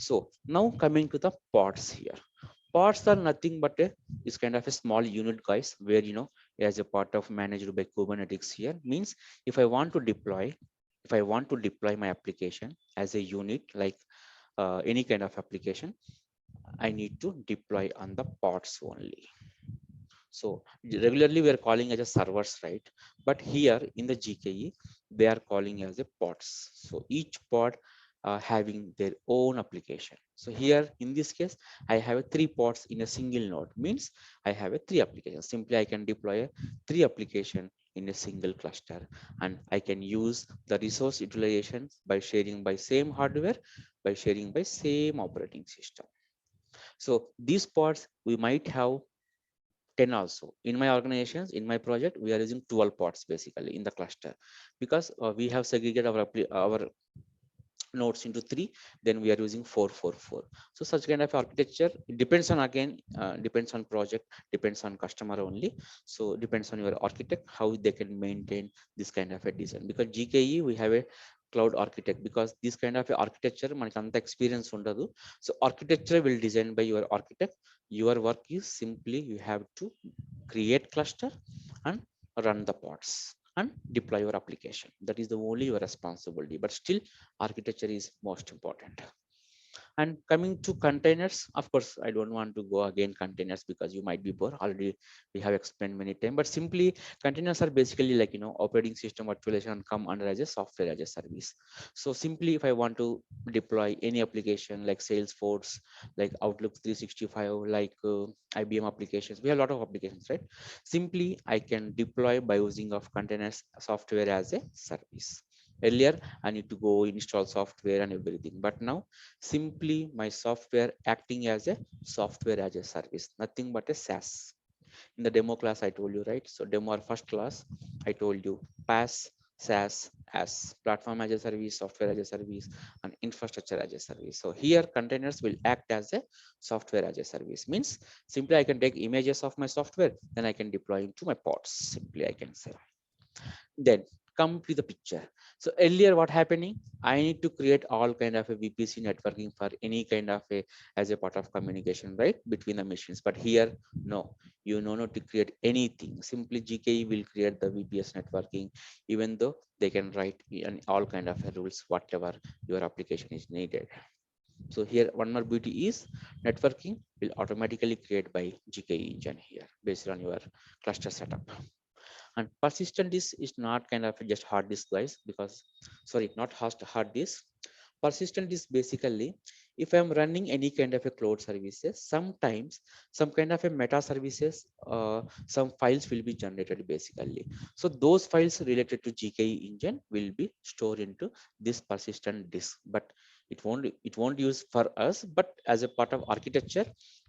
Speaker 1: So now coming to the pods here. Pods are nothing but a is kind of a small unit, guys, where as a part of managed by Kubernetes here means if I want to deploy, if I want to deploy my application as a unit like any kind of application, I need to deploy on the pods only. So regularly we are calling as a servers, right? But here in the GKE, they are calling as a pods. So each pod having their own application. So here in this case, I have a 3 pods in a single node, means I have a 3 applications. Simply I can deploy a 3 application in a single cluster, and I can use the resource utilization by sharing by same hardware, by sharing by same operating system. So these pods we might have 10 also. In my organizations, in my project, we are using 12 pods basically in the cluster, because we have segregated our nodes into 3, then we are using 4 4 4. So such kind of architecture, it depends on, again, depends on project, depends on customer only. So depends on your architect how they can maintain this kind of a design, because GKE we have a cloud architect, because this kind of a architecture మనకి అంత experience ఉండదు. So architecture will design by your architect. Your work is simply you have to create cluster and run the pods and deploy your application. That is the only your responsibility, but still architecture is most important. And coming to containers, of course I don't want to go again containers because you might be bored already. We have explained many times, but simply containers are basically like operating system virtualization come under as a software as a service. So simply if I want to deploy any application like Salesforce, like Outlook 365, like IBM applications, we have a lot of applications, right? Simply I can deploy by using of containers software as a service. Earlier I need to go install software and everything, but now simply my software acting as a software as a service, nothing but a SaaS. In the demo class I told you, right? So demo or first class I told you PaaS, SaaS, as platform as a service, software as a service, and infrastructure as a service. So here containers will act as a software as a service, means simply I can take images of my software, then I can deploy into my pods, simply I can say. Then come to the picture. So earlier what happening, I need to create all kind of a VPC networking for any kind of a as a part of communication, right, between the machines. But here no, you know not to create anything. Simply GKE will create the VPS networking, even though they can write in all kind of rules whatever your application is needed. So here one more beauty is networking will automatically create by GKE engine here based on your cluster setup. And persistent is not kind of just hard disk, guys, because sorry, not hard disk. Persistent is basically if I'm running any kind of a cloud services, sometimes some kind of a meta services, some files will be generated basically. So those files related to GKE engine will be stored into this persistent disk, but it won't use for us, but as a part of architecture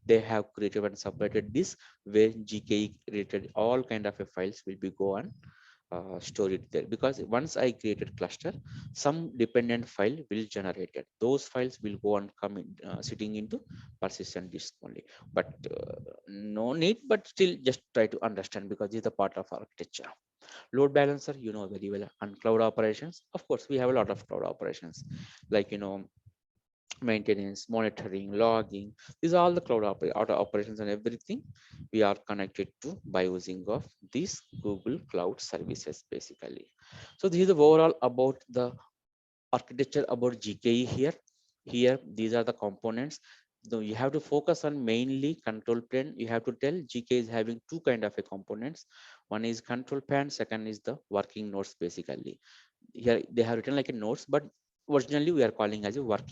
Speaker 1: they have created and separated this where GKE created all kind of a files will be go and store it there, because once I created cluster, some dependent file will generate it. Those files will go and come in, sitting into persistent disk only. But no need, but still just try to understand because it's a part of architecture. Load balancer, you know very well, and cloud operations. Of course, we have a lot of cloud operations, like maintenance, monitoring, logging. These are all the cloud auto operations and everything we are connected to by using of these Google Cloud services basically. So this is the overall about the architecture about GKE here. Here, these are the components. So you have to focus on mainly control plane. You have to tell GKE is having two kind of a components. One is control plane, second is the working nodes basically. Here they have written like a nodes, but originally we are calling as a work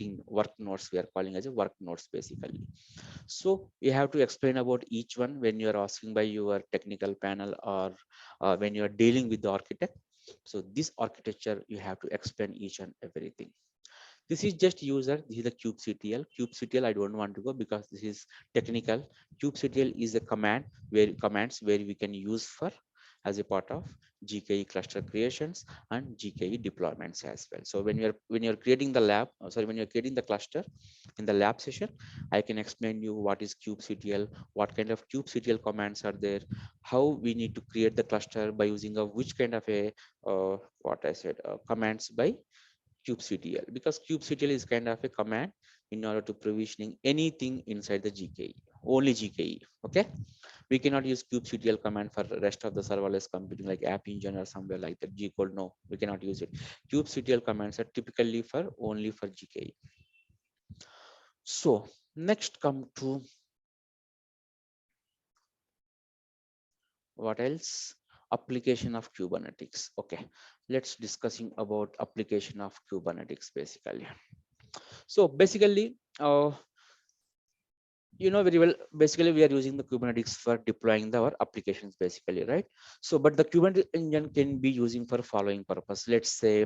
Speaker 1: nodes. We are calling as a work nodes basically. So you have to explain about each one when you are asking by your technical panel, or when you are dealing with the architect. So this architecture you have to explain each and everything. This is just user. This is the kubectl. Kubectl I don't want to go because this is technical. Kubectl is a command where commands where we can use for as a part of GKE cluster creations and GKE deployments as well. So when you're creating the lab, when you're creating the cluster in the lab session, I can explain you what is kubectl, what kind of kubectl commands are there, how we need to create the cluster by using of which kind of a what I said commands by kubectl, because kubectl is kind of a command in order to provisioning anything inside the GKE, only GKE. Okay, we cannot use kubectl command for the rest of the serverless computing like App Engine or somewhere like that. G code, no, we cannot use it. Kubectl commands are typically for only for GKE. So next come to what else? Application of Kubernetes. Okay, let's discussing about application of Kubernetes basically. So basically, you know very well, basically we are using the Kubernetes for deploying our applications basically, right? So but the Kubernetes engine can be using for following purpose. Let's say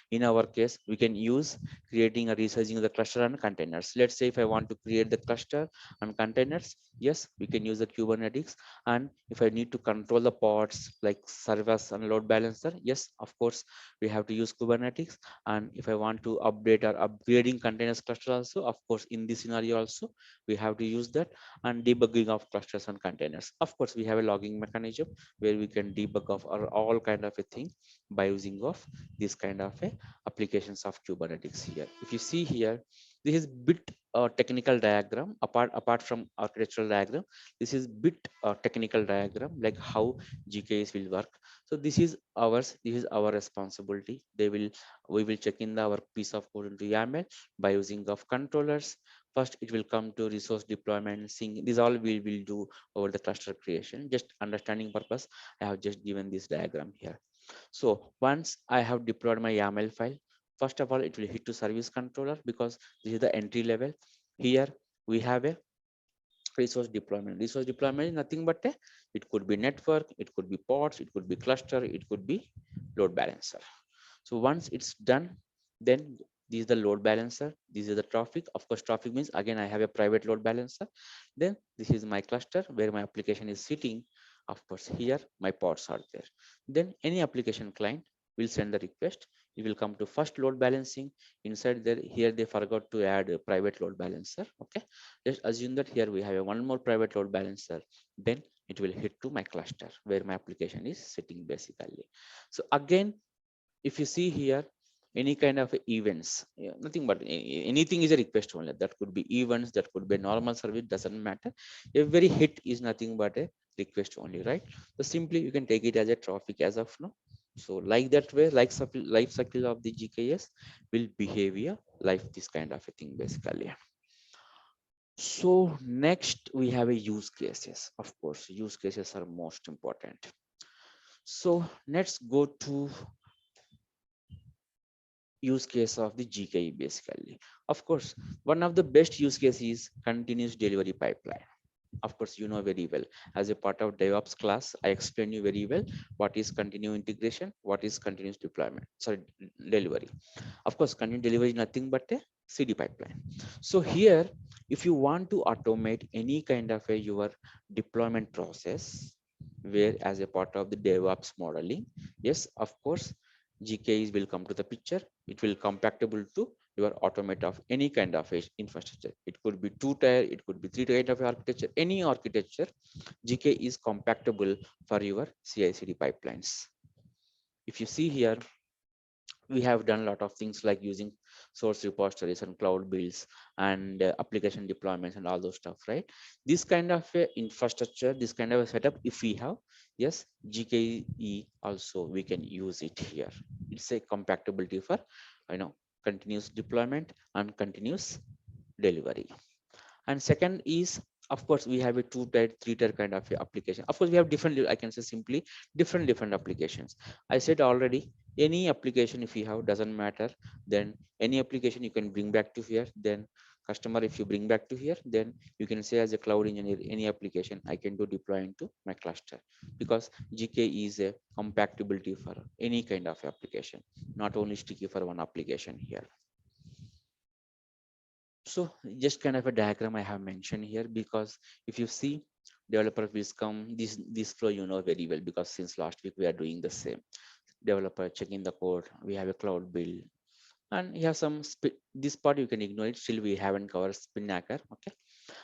Speaker 1: in our case we can use creating or resizing the cluster and containers. Let's say if I want to create the cluster and containers, yes, we can use the Kubernetes. And if I need to control the pods like service and load balancer, yes, of course we have to use Kubernetes. And if I want to update or upgrading containers cluster also, of course in this scenario also we have to use that. And debugging of clusters and containers, of course we have a logging mechanism where we can debug of or all kind of a thing by using of this kind of a applications of Kubernetes here. If you see here, this is bit technical diagram apart from architectural diagram. This is bit technical diagram like how GKS will work. So this is ours, this is our responsibility. We will check in our piece of code into YAML by using of controllers. First it will come to resource deployment, sync. This all we will do over the cluster creation. Just understanding purpose, I have just given this diagram here. So once I have deployed my YAML file, first of all it will hit to service controller because this is the entry level. Here we have a resource deployment. Resource deployment is nothing but it could be network, it could be pods, it could be cluster, it could be load balancer. So once it's done, then this is the load balancer, this is the traffic. Of course traffic means again I have a private load balancer. Then this is my cluster where my application is sitting. Of course here my pods are there. Then any application client will send the request. It will come to first load balancing. Inside there, here they forgot to add a private load balancer. Okay, just assume that here we have a one more private load balancer. Then it will hit to my cluster where my application is sitting basically. So again, if you see here, any kind of events, yeah, nothing but anything is a request only. That could be events, that could be normal service, doesn't matter. Every hit is nothing but a request only, right? So simply you can take it as a traffic as of now. So like that way, like life cycle of the GKS will behavior like this kind of a thing basically. So next we have a use cases. Of course use cases are most important. So let's go to use case of the GKE basically. Of course, one of the best use cases is continuous delivery pipeline. Of course, you know very well. As a part of DevOps class, I explain you very well what is continuous integration, what is continuous deployment, sorry, delivery. Of course, continuous delivery is nothing but a CD pipeline. So here, if you want to automate any kind of a your deployment process, where as a part of the DevOps modeling, yes, of course, GKEs will come to the picture. It will compatible to your automate of any kind of infrastructure. It could be 2-tier, it could be 3-tier of architecture, any architecture. GKE is compatible for your CI/CD pipelines. If you see here, we have done a lot of things like using source repositories and cloud builds and application deployments and all those stuff, right? This kind of infrastructure, this kind of a setup, if we have, yes, GKE also we can use it here. It's a compatibility for, you know, continuous deployment and continuous delivery. And second is, of course, we have a 2-tier, 3-tier kind of application. Of course, we have different, I can say simply different applications. I said already, any application if you have doesn't matter, then any application you can bring back to here. Then customer, if you bring back to here, then you can say as a cloud engineer, any application I can do deploy into my cluster, because GK is a compatibility for any kind of application, not only sticky for one application here. So just kind of a diagram I have mentioned here, because if you see developer will come, this flow you know very well, because since last week we are doing the same. Developer checking the code, we have a cloud build, and you have some this part you can ignore it, still we haven't covered Spinnaker. Okay,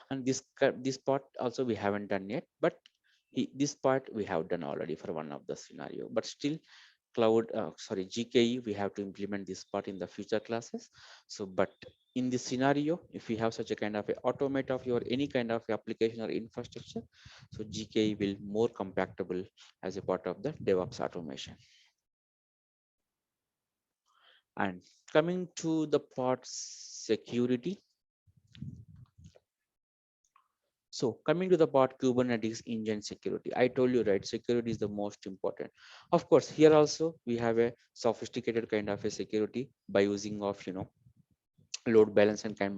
Speaker 1: and this part also we haven't done yet, but this part we have done already for one of the scenario, but still GKE, we have to implement this part in the future classes. So but in this scenario, if we have such a kind of a automate of your any kind of application or infrastructure, so GKE will more compatible as a part of the DevOps automation. And coming to the part security. So coming to the part Kubernetes engine security, I told you, right, security is the most important. Of course, here also we have a sophisticated kind of a security by using of, load balance and kind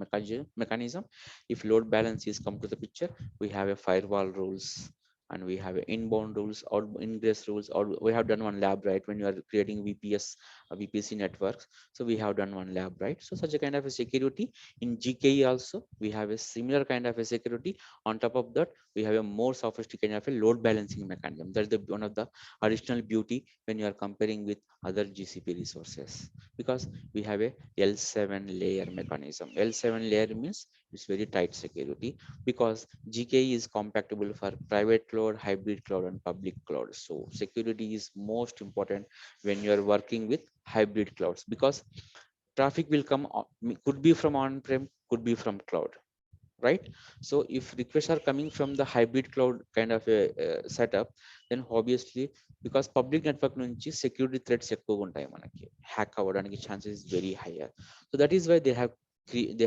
Speaker 1: mechanism. If load balance is come to the picture, we have a firewall rules, and we have a inbound rules or ingress rules, or we have done one lab, right, when you are creating VPC networks. So we have done one lab, right? So such a kind of a security in GKE also we have a similar kind of a security. On top of that, we have a more sophisticated of a load balancing mechanism. That's the one of the additional beauty when you are comparing with other GCP resources, because we have a L7 layer mechanism. L7 layer means it's very tight security, because GKE is compatible for private cloud, hybrid cloud, and public cloud. So security is most important when you are working with hybrid clouds, because traffic will come could be from on-prem, could be from cloud, right? So if requests are coming from the hybrid cloud kind of a setup, then obviously, because public network నుంచి security threats ఎక్కువగా ఉంటాయి, మనకి hack అవ్వడానికి chances is very higher. So that is why they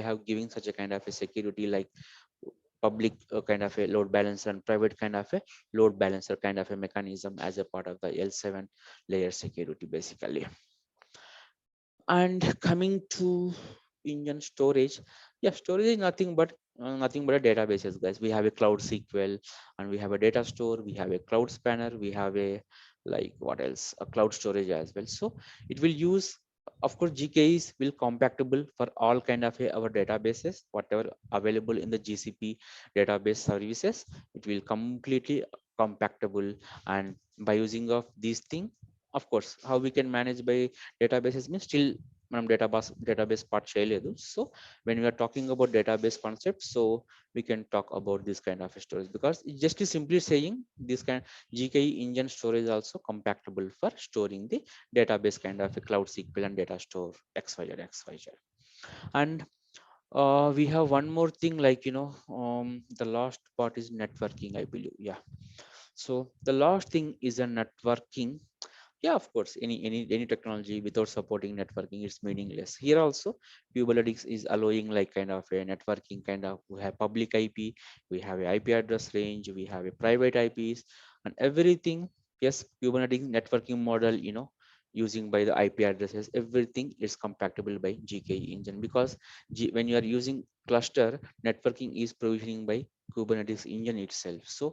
Speaker 1: have given such a kind of a security, like public kind of a load balancer and private kind of a load balancer kind of a mechanism as a part of the L7 layer security basically. And coming to engine storage, yeah, storage is nothing but a databases, guys. We have a cloud SQL, and we have a data store, we have a cloud spanner, we have a, like, what else, a cloud storage as well. So it will use, of course, GKEs will compatible for all kind of our databases, whatever available in the GCP database services, it will completely compatible. And by using of these thing, of course, how we can manage by databases means still మనం database part చేయలేదు. So when we are talking about database concepts, so we can talk about this kind of storage, because it just is simply saying this kind GKE engine storage also compatible for storing the database kind of a cloud SQL and data store XYZ. And we have one more thing, like, the last part is networking, I believe. Yeah, so the last thing is a networking. Yeah, of course, any technology without supporting networking is meaningless. Here also Kubernetes is allowing like kind of a networking kind of, we have public IP, we have a IP address range, we have a private IPs and everything. Yes, Kubernetes networking model, using by the IP addresses, everything is compatible by GKE engine, because when you are using cluster, networking is provisioning by Kubernetes engine itself. So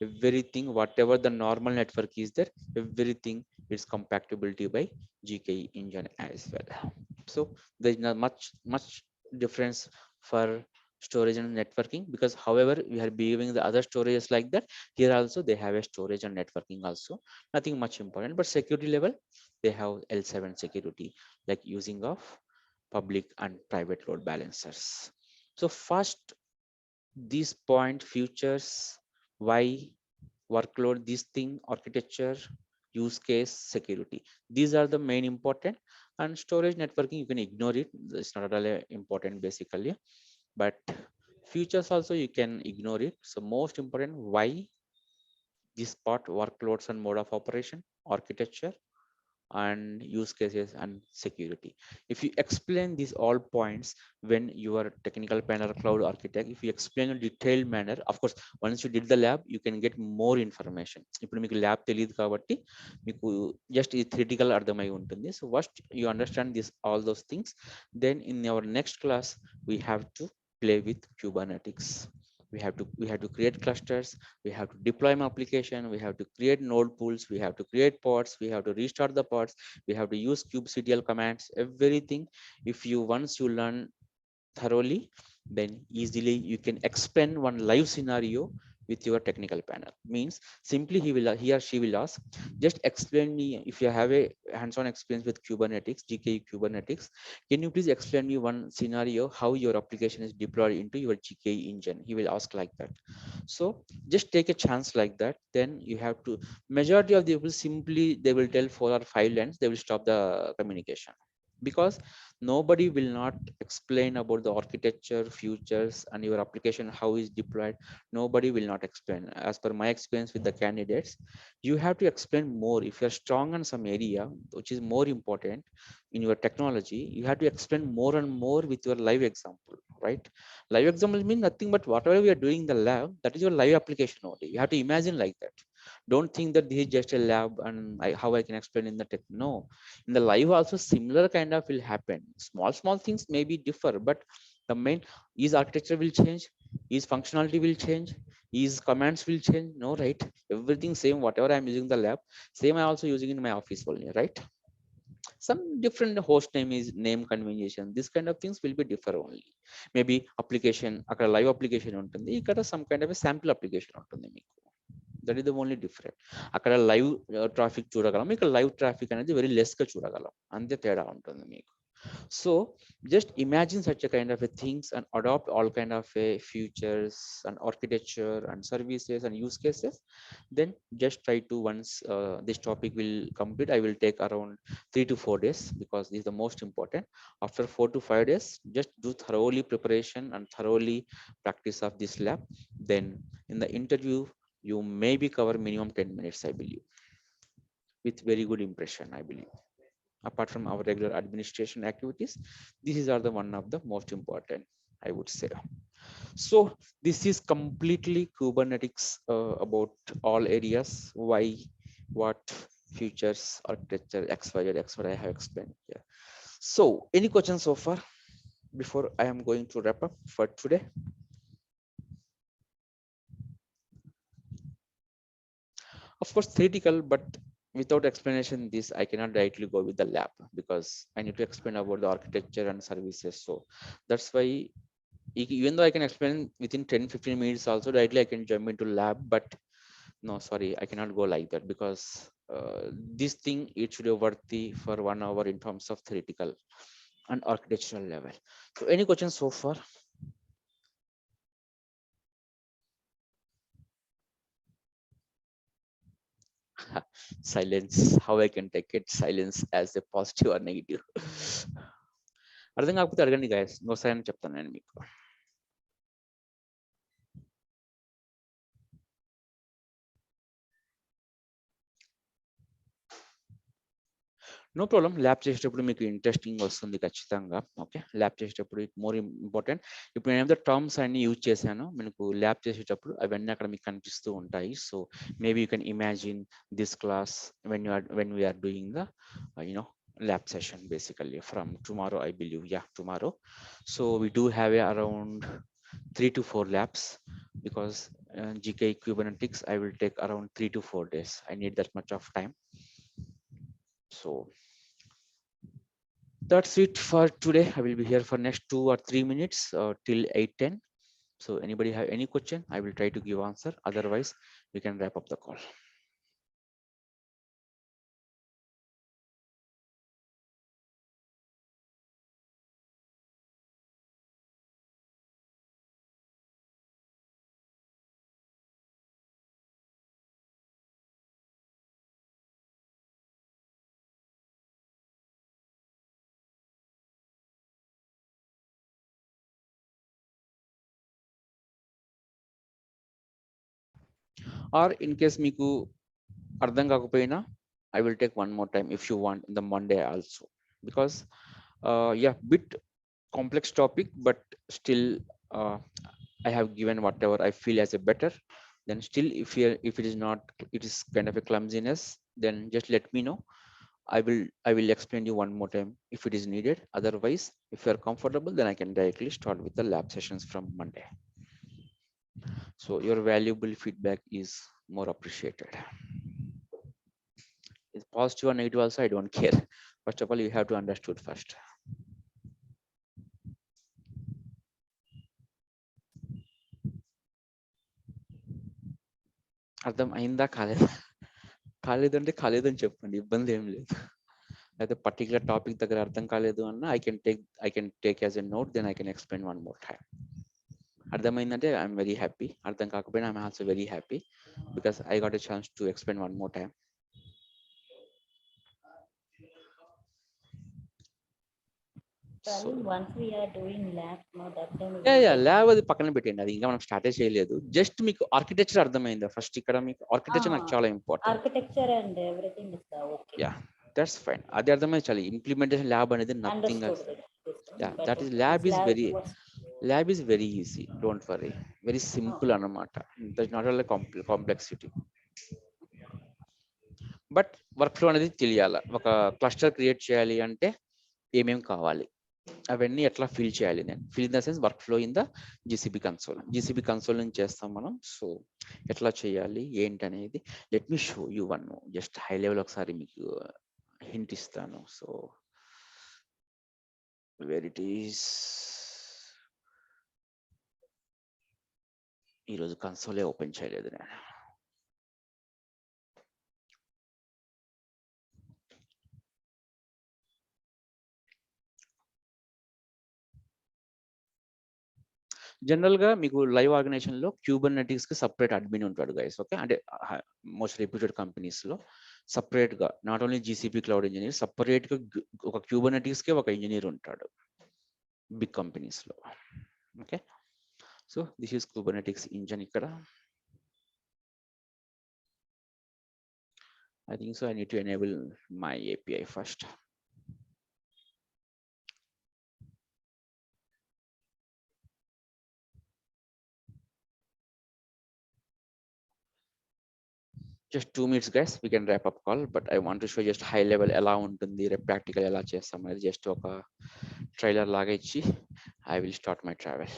Speaker 1: everything, whatever the normal network is there, everything is compatibility by GKE engine as well. So there's not much difference for storage and networking, because however we are behaving the other storages like that, here also they have a storage and networking also, nothing much important. But security level, they have L7 security, like using of public and private load balancers. So first, these point features, why, workload, this thing, architecture, use case, security, these are the main important. And storage networking, you can ignore it, it's not at all important basically. But features also you can ignore it. So most important, why, this part, workloads and mode of operation, architecture, and use cases and security. If you explain these all points when you are technical panel cloud architect, if you explain in a detailed manner, of course, once you did the lab, you can get more information. ఇప్పుడు మీకు lab తెలియదు కాబట్టి మీకు just ఇది theoretical అర్థమై ఉంటుంది. So first you understand this all those things, then in our next class we have to play with Kubernetes. We have to create clusters, we have to deploy my application, we have to create node pools, we have to create pods, we have to restart the pods, we have to use kubectl commands, everything. If you once you learn thoroughly, then easily you can explain one live scenario with your technical panel. Means simply he or she will ask, just explain me, if you have a hands-on experience with Kubernetes, GKE Kubernetes, can you please explain me one scenario how your application is deployed into your GKE engine? He will ask like that. So just take a chance like that. Then you have to, majority of the people simply they will tell 4 or 5 lines, they will stop the communication, because nobody will not explain about the architecture features and your application how is deployed. Nobody will not explain. As per my experience with the candidates, you have to explain more. If you're strong in some area which is more important in your technology, you have to explain more and more with your live example, right? Live example means nothing but whatever we are doing in the lab, that is your live application only. You have to imagine like that. Don't think that this is just a lab and how I can explain in the tech. No, in the live also similar kind of will happen. Small things may be differ, but the main is architecture will change, is functionality will change, is commands will change. No, right? Everything same. Whatever I'm using the lab, same I also using in my office only, right? Some different host name is name convention, this kind of things will be differ only. Maybe application అక్కడ live application ఉంటుంది, ఇక్కడ some kind of a sample application ఉంటుంది మీకు. That is the only different. అక్కడ live traffic చూడగలం, ఇక్కడ live traffic అనేది very less గా చూడగలం, అంతే తేడా ఉంటుంది మీకు. So just imagine such a kind of a things and adopt all kind of a features and architecture and services and use cases. Then just try to, once this topic will complete, I will take around 3 to 4 days, because this is the most important. After 4 to 5 days, just do thoroughly preparation and thoroughly practice of this lab. Then in the interview, you maybe cover minimum 10 minutes, I believe, with very good impression, I believe. Apart from our regular administration activities, these are the one of the most important, I would say. So this is completely Kubernetes, about all areas, why, what, features, architecture, xyz xyz I have explained here. So any questions so far before I am going to wrap up for today? Of course theoretical, but without explanation this I cannot directly go with the lab, because I need to explain about the architecture and services. So that's why even though I can explain within 10-15 minutes also, directly I can jump into lab, but no, sorry, I cannot go like that, because this thing it should be worthy for 1 hour in terms of theoretical and architectural level. So any questions so far? Silence, how I can take it silence as a positive or negative? అర్థం కాకపోతే అడగండి guys, no అని చెప్తాను నేను మీకు. No problem. Lab చేసేటప్పుడు మీకు interesting వస్తుంది ఖచ్చితంగా. ఓకే, ల్యాబ్ చేసేటప్పుడు ఇట్ మోర్ ఇంపార్టెంట్. ఇప్పుడు నేను ఏదైతే టర్మ్స్ అన్ని యూజ్ చేశానో మీకు ల్యాబ్ చేసేటప్పుడు అవన్నీ అక్కడ మీకు కనిపిస్తూ ఉంటాయి. So maybe you can imagine this class when we are doing the lab session basically from tomorrow, I believe. Yeah, tomorrow. So we do have around 3 to 4 labs, because GKE Kubernetes I will take around 3 to 4 days. I need that much of time. So that's it for today. I will be here for next 2 or 3 minutes till 8:10. So anybody have any question, I will try to give answer. Otherwise, we can wrap up the call. Or in case మీకు అర్థం కాకపోయినా, I will take one more time if you want in the Monday also, because yeah, bit complex topic, but still uh, I have given whatever I feel as a better. Then still if it is not, it is kind of a clumsiness, then just let me know. I will explain you one more time if it is needed. Otherwise, if you are comfortable, then I can directly start with the lab sessions from Monday. So your valuable feedback is more appreciated. It's positive or negative also, I don't care. First of all, you have to understood first. అర్థం అయిందా కాలేదా? కాలేదంటే కాలేదని చెప్పండి, ఇబ్బంది ఏం లేదు. అయితే particular topic దగ్గర అర్థం కాలేదు అన్న I can take as a note, then I can explain one more time. అర్థమైందంటే ఐఎమ్ వెరీ హ్యాపీ, అర్థం కాకపోయినా I'm also very happy because I got a chance to explain one more time.
Speaker 2: Once we are doing lab, no, that time
Speaker 1: lab అది పక్కన పెట్టండి, అది ఇంకా మనం స్టార్టే చేయలేదు. జస్ట్ మీకు ఆర్కిటెక్చర్ అర్థమైందా ఫస్ట్? ఇక్కడ మీకు ఆర్కిటెక్చర్ నాకు చాలా important.
Speaker 2: Architecture and everything is okay.
Speaker 1: Yeah, that's fine. అది అర్థమైంది చాలు. ఇంప్లిమెంటేషన్ ల్యాబ్ అనేది nothing. Yeah, that is lab is very easy, don't worry, very simple అన్నమాట. That not all complexity. But workflow అనేది తెలియాలి. ఒక క్లస్టర్ క్రియేట్ చేయాలి అంటే ఏమేమి కావాలి, అవన్నీ ఎట్లా ఫిల్ చేయాలి. నేను fill in the sense work flow in the GCB console నుంచి చేస్తాం మనం. సో ఎట్లా చేయాలి ఏంటి అనేది let me show you one, just high level ఒకసారి మీకు హింట్ ఇస్తాను. సో వేర్ ఇట్ ఈస్, ఈరోజు కన్సోలే ఓపెన్ చేయలేదు నేను. జనరల్ గా మీకు లైవ్ ఆర్గనైజేషన్ లో క్యూబర్నెటిక్స్ కి సపరేట్ అడ్మిన్ ఉంటాడు గైస్. ఓకే, అంటే మోస్ట్ రెప్యూటెడ్ కంపెనీస్ లో సపరేట్ గా not only GCP cloud engineer, separate గా ఒక క్యూబర్నెటిక్స్ కి ఒక ఇంజనీర్ ఉంటాడు బిగ్ కంపెనీస్ లో. Okay, so this is Kubernetes engine. ఇక్కడ I think so I need to enable my API first. Just 2 minutes guys, we can wrap up call, but I want to show just high level ఎలా ఉంటుంది, practical ఎలా చేస్తాం అనేది just ఒక trailer లాగా ఇచ్చి I will start my travel.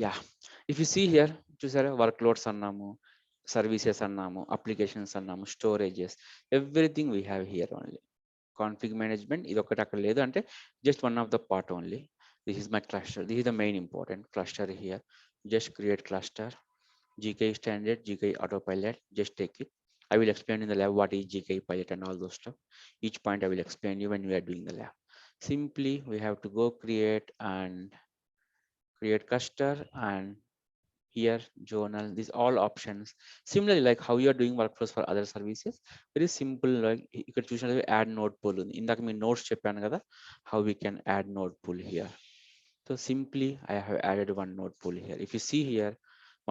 Speaker 1: Yeah, if you see here, చూసారా work loads అన్నాము, సర్వీసెస్ అన్నాము, అప్లికేషన్స్ అన్నాము, storages, everything we have here only. Config management ఇది ఒకటి అక్కడ లేదు అంటే just one of the part only. This is my cluster. This is the main important cluster here. Just create cluster, GKE standard, GKE autopilot, just take it. I will explain in the lab what is GKE pilot and all those stuff. Each point I will explain you when we are doing the lab. Simply we have to go create cluster, and here journal, these all options. Similarly, like how you are doing workflows for other services, very simple. Like you could choose to add node pool. In that me nodes cheppanu kada, how we can add node pool here. So simply I have added one node pool here. If you see here,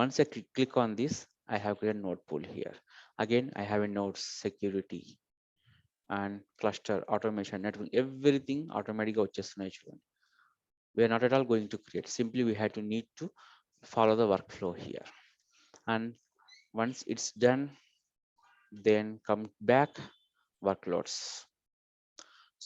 Speaker 1: once I click on this, I have created node pool here. Again, I have a node security and cluster automation network, everything automatically వచ్చేస్తున్నాయి చూడండి. We are not at all going to create. Simply we had to need to follow the workflow here. And once it's done, then come back workloads.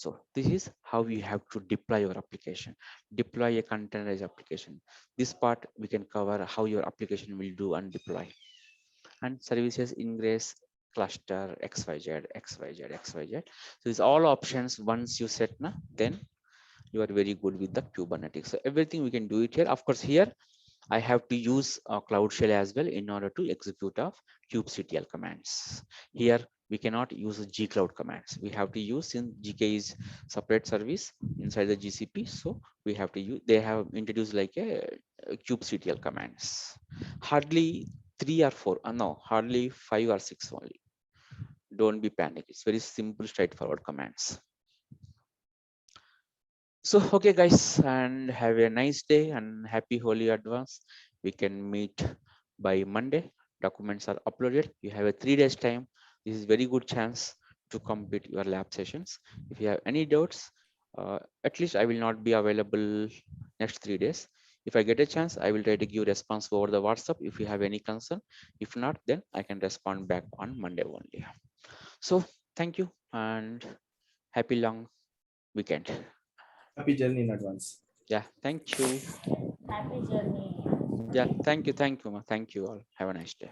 Speaker 1: So this is how you have to deploy your application, deploy a containerized application. This part we can cover how your application will do and deploy. And services ingress cluster xyz xyz xyz. So these all options once you set na, then you are very good with the Kubernetes. So everything we can do it here. Of course here I have to use Cloud Shell as well in order to execute of kubectl commands. Here we cannot use gcloud commands. We have to use in GKE's separate service inside the GCP. So we have to use, they have introduced like a kubectl commands. Hardly 3 or 4, no, hardly 5 or 6 only. Don't be panic. It's very simple, straightforward commands. So okay guys, and have a nice day and happy Holi advance. We can meet by Monday. Documents are uploaded. You have a 3 days time. This is very good chance to complete your lab sessions. If you have any doubts, at least I will not be available next 3 days. If I get a chance, I will try to give response over the WhatsApp if you have any concern. If not, then I can respond back on Monday only. So thank you and happy long weekend.
Speaker 3: Happy journey in advance.
Speaker 1: Yeah, thank you.
Speaker 2: Happy journey.
Speaker 1: Yeah, thank you, ma. Thank you all. Have a nice day.